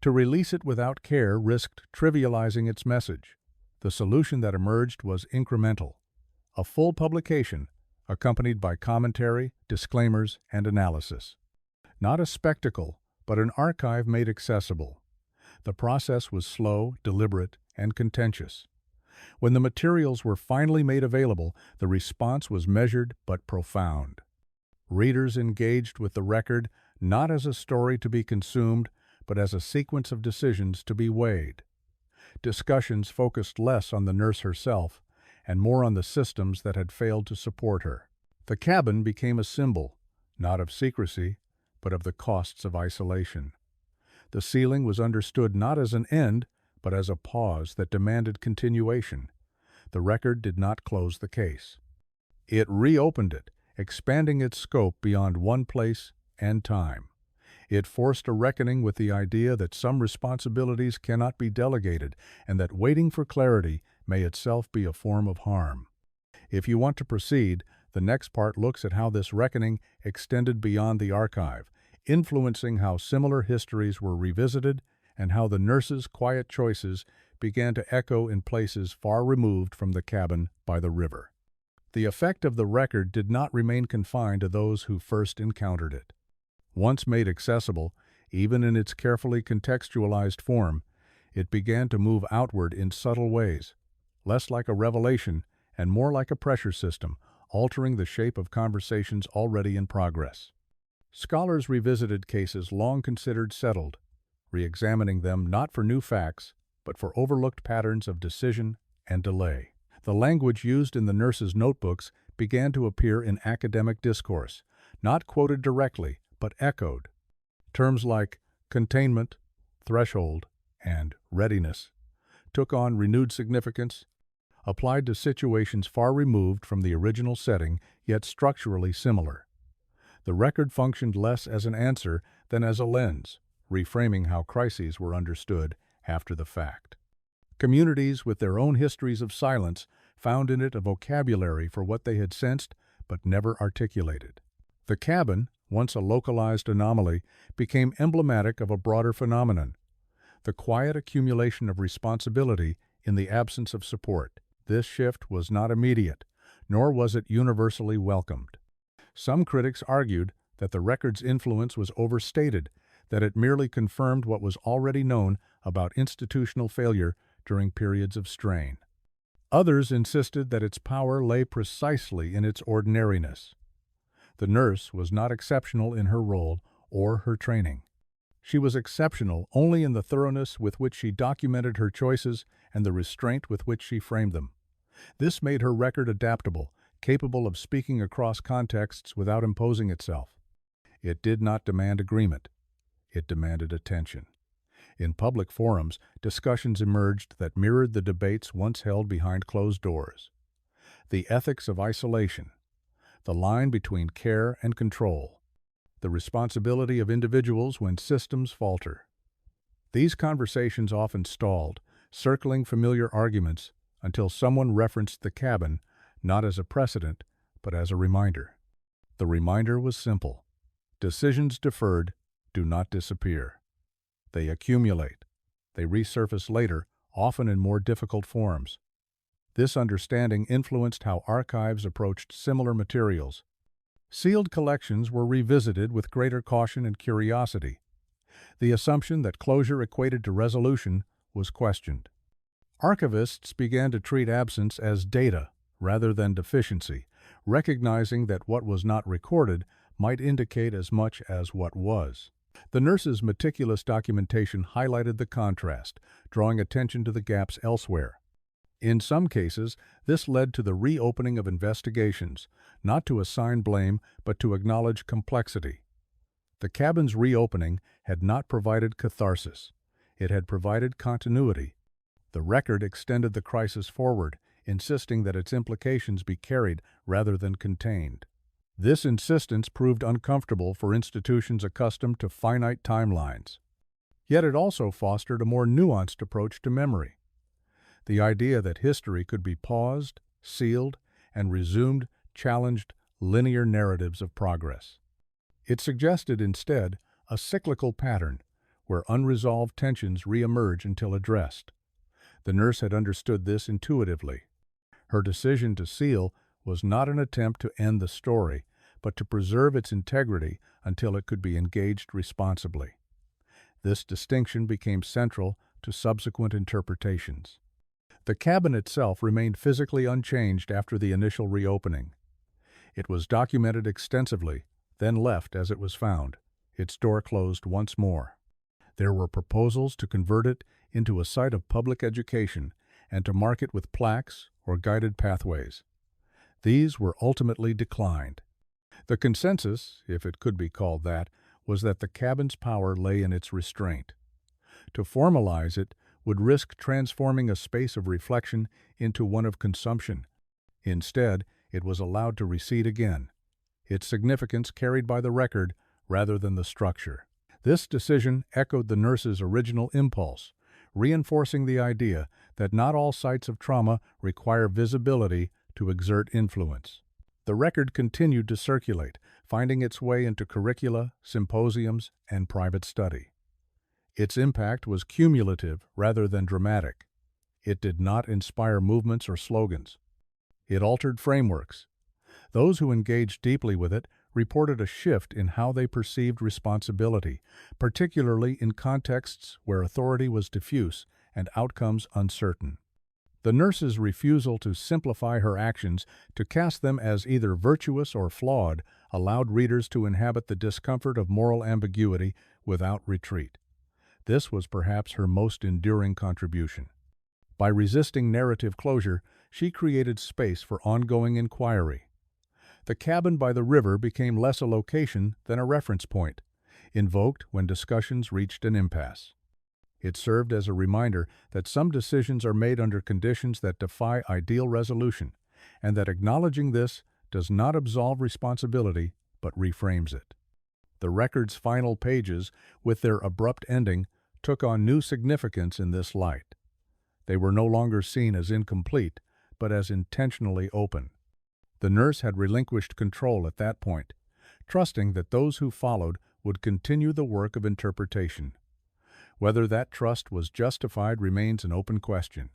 To release it without care risked trivializing its message. The solution that emerged was incremental, a full publication, accompanied by commentary, disclaimers, and analysis. Not a spectacle, but an archive made accessible. The process was slow, deliberate, and contentious. When the materials were finally made available, the response was measured but profound. Readers engaged with the record not as a story to be consumed, but as a sequence of decisions to be weighed. Discussions focused less on the nurse herself and more on the systems that had failed to support her. The cabin became a symbol, not of secrecy, but of the costs of isolation. The ceiling was understood not as an end, but as a pause that demanded continuation. The record did not close the case. It reopened it, expanding its scope beyond one place and time. It forced a reckoning with the idea that some responsibilities cannot be delegated and that waiting for clarity may itself be a form of harm. If you want to proceed, the next part looks at how this reckoning extended beyond the archive, influencing how similar histories were revisited and how the nurse's quiet choices began to echo in places far removed from the cabin by the river. The effect of the record did not remain confined to those who first encountered it. Once made accessible, even in its carefully contextualized form, it began to move outward in subtle ways, less like a revelation and more like a pressure system, altering the shape of conversations already in progress. Scholars revisited cases long considered settled, re-examining them not for new facts, but for overlooked patterns of decision and delay. The language used in the nurse's notebooks began to appear in academic discourse, not quoted directly, but echoed. Terms like containment, threshold, and readiness took on renewed significance, applied to situations far removed from the original setting, yet structurally similar. The record functioned less as an answer than as a lens, reframing how crises were understood after the fact. Communities with their own histories of silence found in it a vocabulary for what they had sensed but never articulated. The cabin, once a localized anomaly, became emblematic of a broader phenomenon, the quiet accumulation of responsibility in the absence of support. This shift was not immediate, nor was it universally welcomed. Some critics argued that the record's influence was overstated, that it merely confirmed what was already known about institutional failure during periods of strain. Others insisted that its power lay precisely in its ordinariness. The nurse was not exceptional in her role or her training. She was exceptional only in the thoroughness with which she documented her choices and the restraint with which she framed them. This made her record adaptable, capable of speaking across contexts without imposing itself. It did not demand agreement. It demanded attention. In public forums, discussions emerged that mirrored the debates once held behind closed doors. The ethics of isolation, the line between care and control, the responsibility of individuals when systems falter. These conversations often stalled, circling familiar arguments until someone referenced the cabin, not as a precedent, but as a reminder. The reminder was simple. Decisions deferred do not disappear. They accumulate. They resurface later, often in more difficult forms. This understanding influenced how archives approached similar materials. Sealed collections were revisited with greater caution and curiosity. The assumption that closure equated to resolution was questioned. Archivists began to treat absence as data rather than deficiency, recognizing that what was not recorded might indicate as much as what was. The nurse's meticulous documentation highlighted the contrast, drawing attention to the gaps elsewhere. In some cases, this led to the reopening of investigations, not to assign blame, but to acknowledge complexity. The cabin's reopening had not provided catharsis. It had provided continuity. The record extended the crisis forward, insisting that its implications be carried rather than contained. This insistence proved uncomfortable for institutions accustomed to finite timelines. Yet it also fostered a more nuanced approach to memory. The idea that history could be paused, sealed, and resumed challenged linear narratives of progress. It suggested instead a cyclical pattern where unresolved tensions reemerge until addressed. The nurse had understood this intuitively. Her decision to seal was not an attempt to end the story, but to preserve its integrity until it could be engaged responsibly. This distinction became central to subsequent interpretations. The cabin itself remained physically unchanged after the initial reopening. It was documented extensively, then left as it was found, its door closed once more. There were proposals to convert it into a site of public education and to mark it with plaques or guided pathways. These were ultimately declined. The consensus, if it could be called that, was that the cabin's power lay in its restraint. To formalize it would risk transforming a space of reflection into one of consumption. Instead, it was allowed to recede again, its significance carried by the record rather than the structure. This decision echoed the nurse's original impulse, reinforcing the idea that not all sites of trauma require visibility to exert influence. The record continued to circulate, finding its way into curricula, symposiums, and private study. Its impact was cumulative rather than dramatic. It did not inspire movements or slogans. It altered frameworks. Those who engaged deeply with it reported a shift in how they perceived responsibility, particularly in contexts where authority was diffuse and outcomes uncertain. The nurse's refusal to simplify her actions, to cast them as either virtuous or flawed, allowed readers to inhabit the discomfort of moral ambiguity without retreat. This was perhaps her most enduring contribution. By resisting narrative closure, she created space for ongoing inquiry. The cabin by the river became less a location than a reference point, invoked when discussions reached an impasse. It served as a reminder that some decisions are made under conditions that defy ideal resolution, and that acknowledging this does not absolve responsibility, but reframes it. The record's final pages, with their abrupt ending, took on new significance in this light. They were no longer seen as incomplete, but as intentionally open. The nurse had relinquished control at that point, trusting that those who followed would continue the work of interpretation. Whether that trust was justified remains an open question.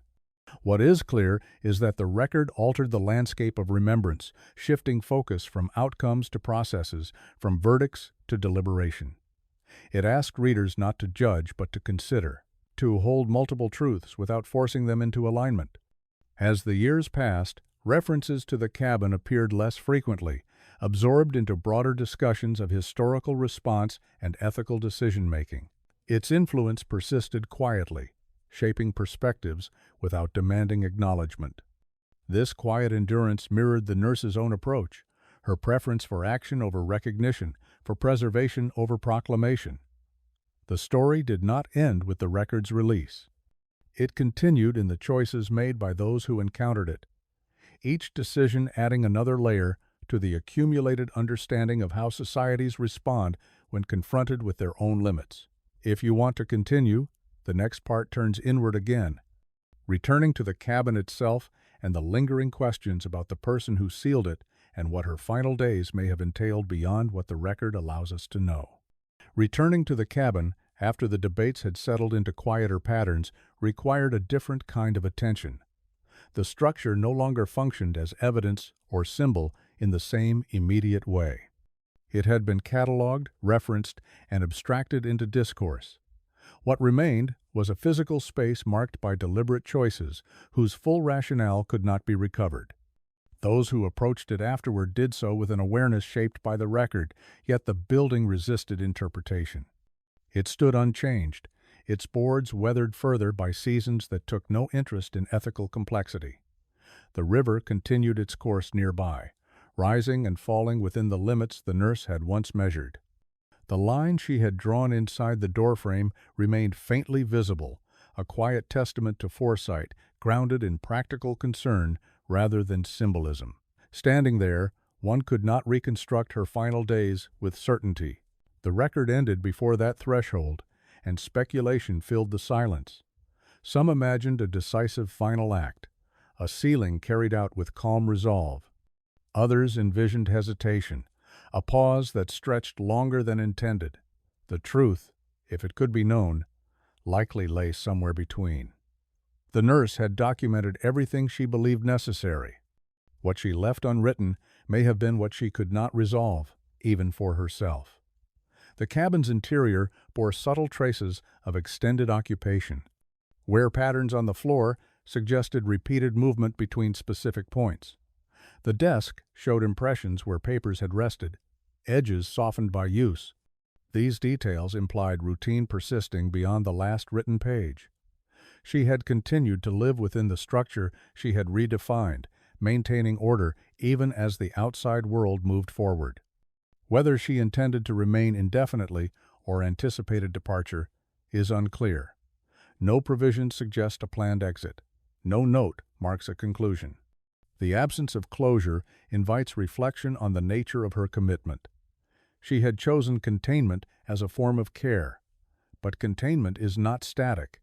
What is clear is that the record altered the landscape of remembrance, shifting focus from outcomes to processes, from verdicts to deliberation. It asked readers not to judge but to consider, to hold multiple truths without forcing them into alignment. As the years passed, references to the cabin appeared less frequently, absorbed into broader discussions of historical response and ethical decision-making. Its influence persisted quietly, shaping perspectives without demanding acknowledgement. This quiet endurance mirrored the nurse's own approach, her preference for action over recognition, for preservation over proclamation. The story did not end with the record's release. It continued in the choices made by those who encountered it, each decision adding another layer to the accumulated understanding of how societies respond when confronted with their own limits. If you want to continue, the next part turns inward again, returning to the cabin itself and the lingering questions about the person who sealed it and what her final days may have entailed beyond what the record allows us to know. Returning to the cabin after the debates had settled into quieter patterns required a different kind of attention. The structure no longer functioned as evidence or symbol in the same immediate way. It had been catalogued, referenced, and abstracted into discourse. What remained was a physical space marked by deliberate choices whose full rationale could not be recovered. Those who approached it afterward did so with an awareness shaped by the record, yet the building resisted interpretation. It stood unchanged, its boards weathered further by seasons that took no interest in ethical complexity. The river continued its course nearby, rising and falling within the limits the nurse had once measured. The line she had drawn inside the doorframe remained faintly visible, a quiet testament to foresight grounded in practical concern rather than symbolism. Standing there, one could not reconstruct her final days with certainty. The record ended before that threshold, and speculation filled the silence. Some imagined a decisive final act, a sealing carried out with calm resolve. Others envisioned hesitation, a pause that stretched longer than intended. The truth, if it could be known, likely lay somewhere between. The nurse had documented everything she believed necessary. What she left unwritten may have been what she could not resolve, even for herself. The cabin's interior bore subtle traces of extended occupation. Wear patterns on the floor suggested repeated movement between specific points. The desk showed impressions where papers had rested, edges softened by use. These details implied routine persisting beyond the last written page. She had continued to live within the structure she had redefined, maintaining order even as the outside world moved forward. Whether she intended to remain indefinitely or anticipated departure is unclear. No provision suggests a planned exit. No note marks a conclusion. The absence of closure invites reflection on the nature of her commitment. She had chosen containment as a form of care, but containment is not static.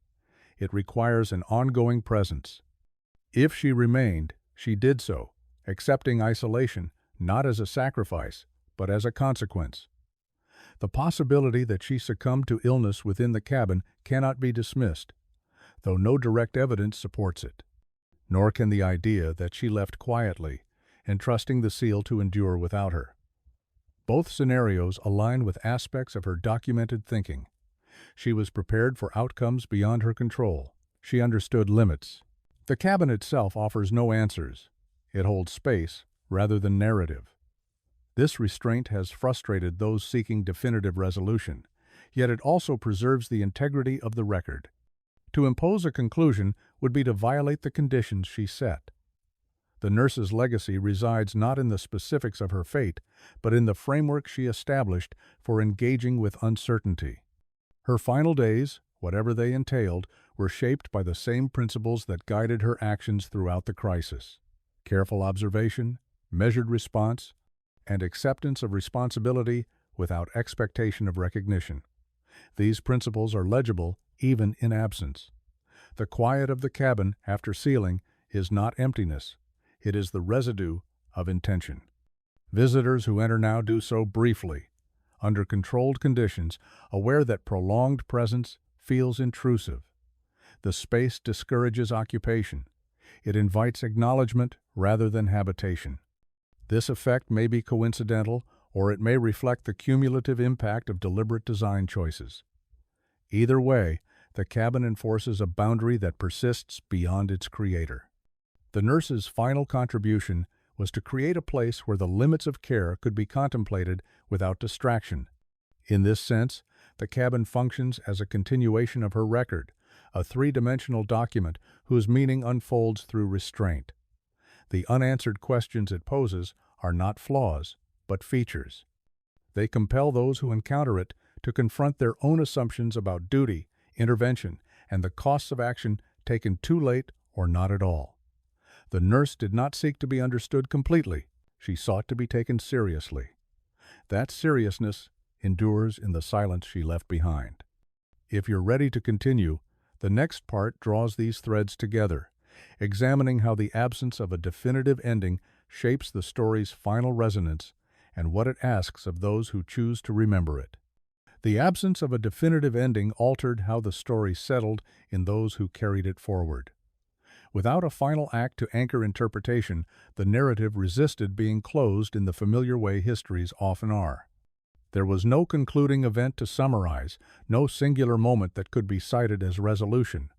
It requires an ongoing presence. If she remained, she did so, accepting isolation not as a sacrifice, but as a consequence. The possibility that she succumbed to illness within the cabin cannot be dismissed, though no direct evidence supports it. Nor can the idea that she left quietly, entrusting the seal to endure without her. Both scenarios align with aspects of her documented thinking. She was prepared for outcomes beyond her control. She understood limits. The cabin itself offers no answers. It holds space rather than narrative. This restraint has frustrated those seeking definitive resolution, yet it also preserves the integrity of the record. To impose a conclusion would be to violate the conditions she set. The nurse's legacy resides not in the specifics of her fate, but in the framework she established for engaging with uncertainty. Her final days, whatever they entailed, were shaped by the same principles that guided her actions throughout the crisis: careful observation, measured response, and acceptance of responsibility without expectation of recognition. These principles are legible even in absence. The quiet of the cabin after sealing is not emptiness. It is the residue of intention. Visitors who enter now do so briefly, under controlled conditions, aware that prolonged presence feels intrusive. The space discourages occupation. It invites acknowledgement rather than habitation. This effect may be coincidental, or it may reflect the cumulative impact of deliberate design choices. Either way, the cabin enforces a boundary that persists beyond its creator. The nurse's final contribution was to create a place where the limits of care could be contemplated without distraction. In this sense, the cabin functions as a continuation of her record, a three-dimensional document whose meaning unfolds through restraint. The unanswered questions it poses are not flaws, but features. They compel those who encounter it to confront their own assumptions about duty, intervention, and the costs of action taken too late or not at all. The nurse did not seek to be understood completely. She sought to be taken seriously. That seriousness endures in the silence she left behind. If you're ready to continue, the next part draws these threads together, examining how the absence of a definitive ending shapes the story's final resonance and what it asks of those who choose to remember it. The absence of a definitive ending altered how the story settled in those who carried it forward. Without a final act to anchor interpretation, the narrative resisted being closed in the familiar way histories often are. There was no concluding event to summarize, no singular moment that could be cited as resolution.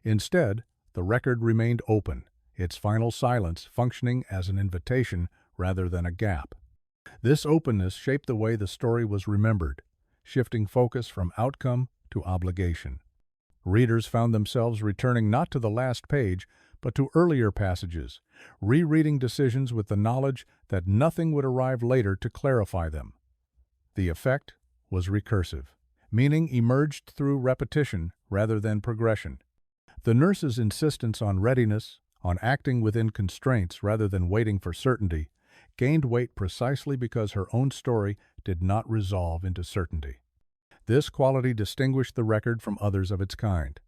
Instead, the record remained open, its final silence functioning as an invitation rather than a gap. This openness shaped the way the story was remembered, shifting focus from outcome to obligation. Readers found themselves returning not to the last page, but to earlier passages, rereading decisions with the knowledge that nothing would arrive later to clarify them. The effect was recursive. Meaning emerged through repetition rather than progression. The nurse's insistence on readiness, on acting within constraints rather than waiting for certainty, gained weight precisely because her own story did not resolve into certainty. This quality distinguished the record from others of its kind.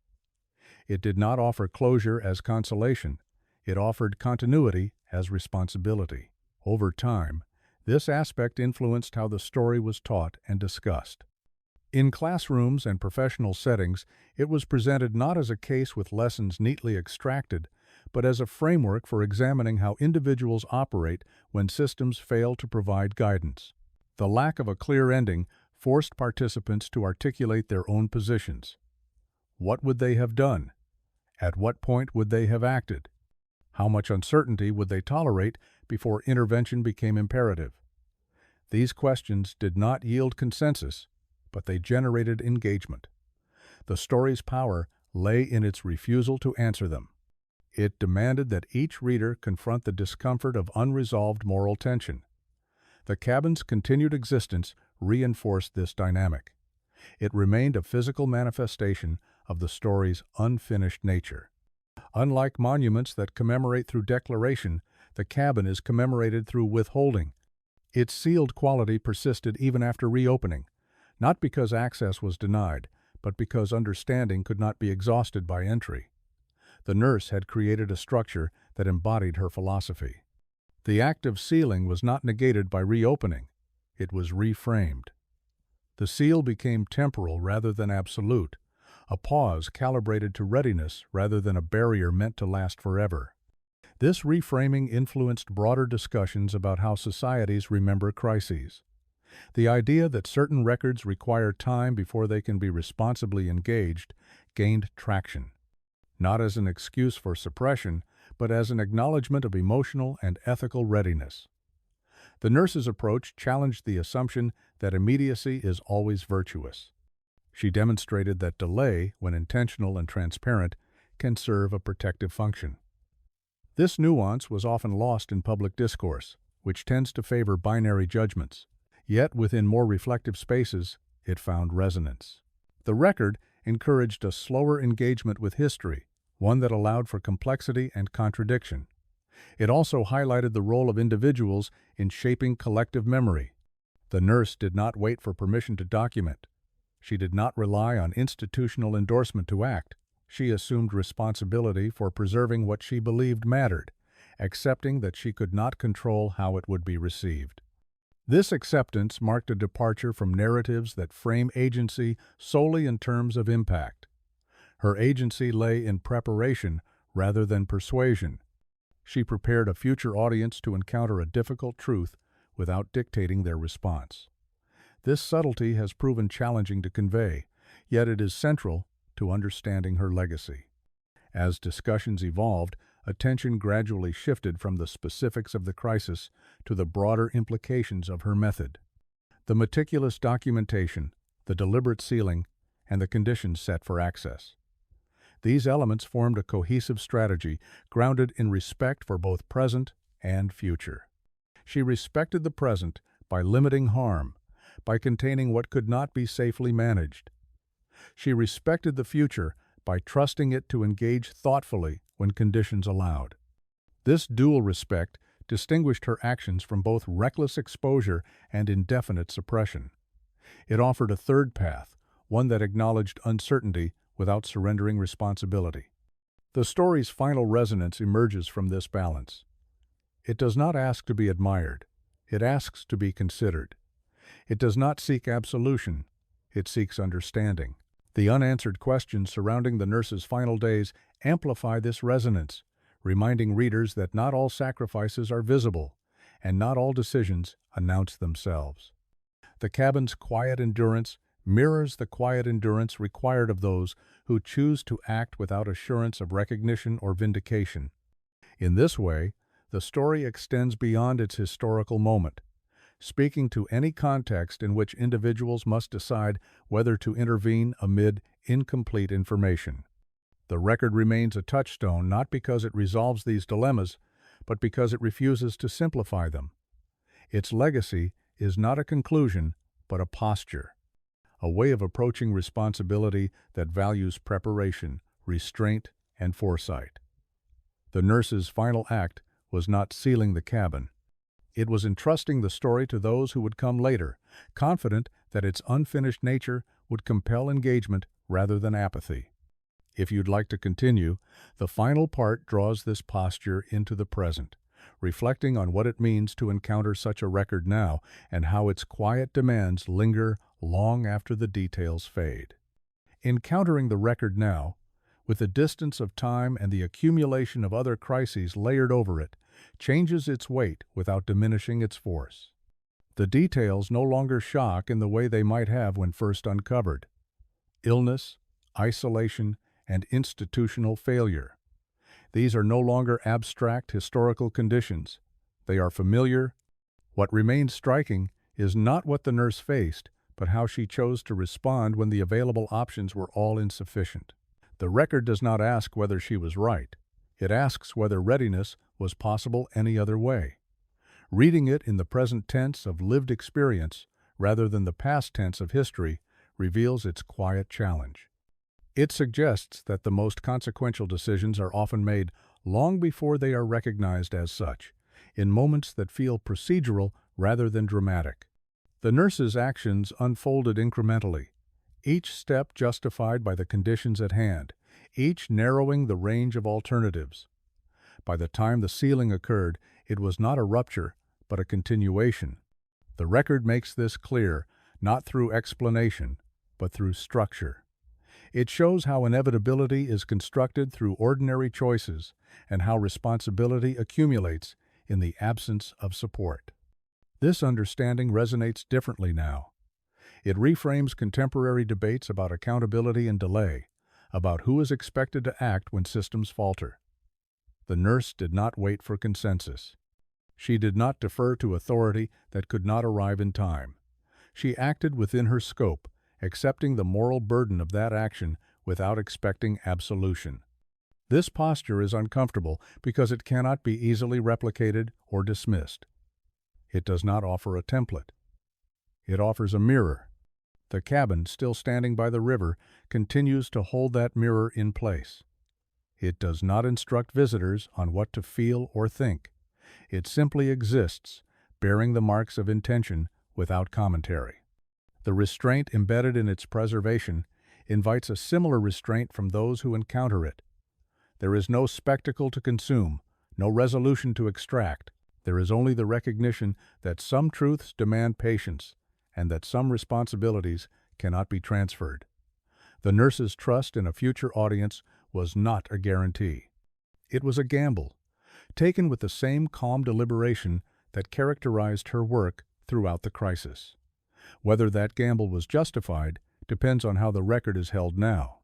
It did not offer closure as consolation. It offered continuity as responsibility. Over time, this aspect influenced how the story was taught and discussed. In classrooms and professional settings, it was presented not as a case with lessons neatly extracted, but as a framework for examining how individuals operate when systems fail to provide guidance. The lack of a clear ending forced participants to articulate their own positions. What would they have done? At what point would they have acted? How much uncertainty would they tolerate before intervention became imperative? These questions did not yield consensus, but they generated engagement. The story's power lay in its refusal to answer them. It demanded that each reader confront the discomfort of unresolved moral tension. The cabin's continued existence reinforced this dynamic. It remained a physical manifestation of the story's unfinished nature. Unlike monuments that commemorate through declaration, the cabin is commemorated through withholding. Its sealed quality persisted even after reopening, not because access was denied, but because understanding could not be exhausted by entry. The nurse had created a structure that embodied her philosophy. The act of sealing was not negated by reopening. It was reframed. The seal became temporal rather than absolute, a pause calibrated to readiness rather than a barrier meant to last forever. This reframing influenced broader discussions about how societies remember crises. The idea that certain records require time before they can be responsibly engaged gained traction, not as an excuse for suppression, but as an acknowledgement of emotional and ethical readiness. The nurse's approach challenged the assumption that immediacy is always virtuous. She demonstrated that delay, when intentional and transparent, can serve a protective function. This nuance was often lost in public discourse, which tends to favor binary judgments. Yet within more reflective spaces, it found resonance. The record encouraged a slower engagement with history, one that allowed for complexity and contradiction. It also highlighted the role of individuals in shaping collective memory. The nurse did not wait for permission to document. She did not rely on institutional endorsement to act. She assumed responsibility for preserving what she believed mattered, accepting that she could not control how it would be received. This acceptance marked a departure from narratives that frame agency solely in terms of impact. Her agency lay in preparation rather than persuasion. She prepared a future audience to encounter a difficult truth without dictating their response. This subtlety has proven challenging to convey, yet it is central to understanding her legacy. As discussions evolved, attention gradually shifted from the specifics of the crisis to the broader implications of her method. The meticulous documentation, the deliberate sealing, and the conditions set for access. These elements formed a cohesive strategy grounded in respect for both present and future. She respected the present by limiting harm, by containing what could not be safely managed. She respected the future by trusting it to engage thoughtfully when conditions allowed. This dual respect distinguished her actions from both reckless exposure and indefinite suppression. It offered a third path, one that acknowledged uncertainty without surrendering responsibility. The story's final resonance emerges from this balance. It does not ask to be admired. It asks to be considered. It does not seek absolution. It seeks understanding. The unanswered questions surrounding the nurse's final days amplify this resonance, reminding readers that not all sacrifices are visible, and not all decisions announce themselves. The cabin's quiet endurance mirrors the quiet endurance required of those who choose to act without assurance of recognition or vindication. In this way, the story extends beyond its historical moment, speaking to any context in which individuals must decide whether to intervene amid incomplete information. The record remains a touchstone not because it resolves these dilemmas, but because it refuses to simplify them. Its legacy is not a conclusion, but a posture, a way of approaching responsibility that values preparation, restraint, and foresight. The nurse's final act was not sealing the cabin. It was entrusting the story to those who would come later, confident that its unfinished nature would compel engagement rather than apathy. If you'd like to continue, the final part draws this posture into the present, reflecting on what it means to encounter such a record now and how its quiet demands linger long after the details fade. Encountering the record now, with the distance of time and the accumulation of other crises layered over it, changes its weight without diminishing its force. The details no longer shock in the way they might have when first uncovered. Illness, isolation, and institutional failure. These are no longer abstract historical conditions. They are familiar. What remains striking is not what the nurse faced, but how she chose to respond when the available options were all insufficient. The record does not ask whether she was right. It asks whether readiness was possible any other way. Reading it in the present tense of lived experience, rather than the past tense of history, reveals its quiet challenge. It suggests that the most consequential decisions are often made long before they are recognized as such, in moments that feel procedural rather than dramatic. The nurse's actions unfolded incrementally, each step justified by the conditions at hand, each narrowing the range of alternatives. By the time the sealing occurred, it was not a rupture, but a continuation. The record makes this clear, not through explanation, but through structure. It shows how inevitability is constructed through ordinary choices and how responsibility accumulates in the absence of support. This understanding resonates differently now. It reframes contemporary debates about accountability and delay, about who is expected to act when systems falter. The nurse did not wait for consensus. She did not defer to authority that could not arrive in time. She acted within her scope, accepting the moral burden of that action without expecting absolution. This posture is uncomfortable because it cannot be easily replicated or dismissed. It does not offer a template. It offers a mirror. The cabin, still standing by the river, continues to hold that mirror in place. It does not instruct visitors on what to feel or think. It simply exists, bearing the marks of intention without commentary. The restraint embedded in its preservation invites a similar restraint from those who encounter it. There is no spectacle to consume, no resolution to extract. There is only the recognition that some truths demand patience and that some responsibilities cannot be transferred. The nurse's trust in a future audience was not a guarantee. It was a gamble, taken with the same calm deliberation that characterized her work throughout the crisis. Whether that gamble was justified depends on how the record is held now.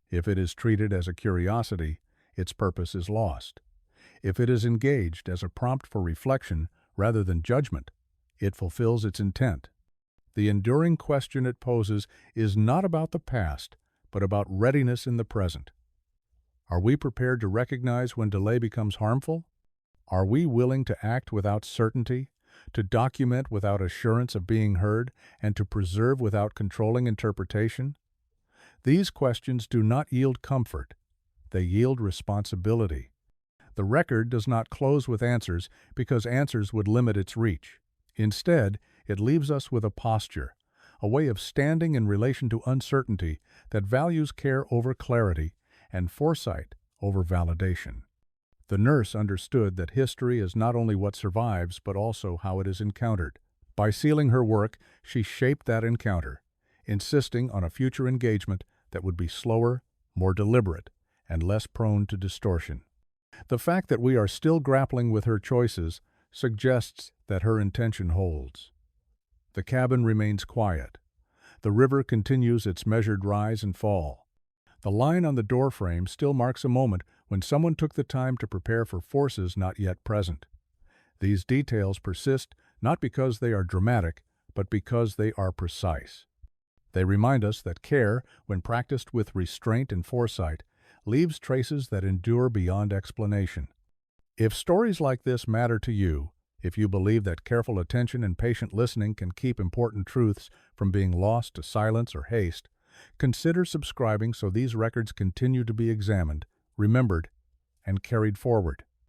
If it is treated as a curiosity, its purpose is lost. If it is engaged as a prompt for reflection rather than judgment, it fulfills its intent. The enduring question it poses is not about the past, but about readiness in the present. Are we prepared to recognize when delay becomes harmful? Are we willing to act without certainty, To document without assurance of being heard, and to preserve without controlling interpretation? These questions do not yield comfort. They yield responsibility. The record does not close with answers because answers would limit its reach. Instead, it leaves us with a posture, a way of standing in relation to uncertainty that values care over clarity and foresight over validation. The nurse understood that history is not only what survives, but also how it is encountered. By sealing her work, she shaped that encounter, insisting on a future engagement that would be slower, more deliberate, and less prone to distortion. The fact that we are still grappling with her choices suggests that her intention holds. The cabin remains quiet. The river continues its measured rise and fall. The line on the doorframe still marks a moment when someone took the time to prepare for forces not yet present. These details persist not because they are dramatic, but because they are precise. They remind us that care, when practiced with restraint and foresight, leaves traces that endure beyond explanation. If stories like this matter to you, if you believe that careful attention and patient listening can keep important truths from being lost to silence or haste, consider subscribing so these records continue to be examined, remembered, and carried forward.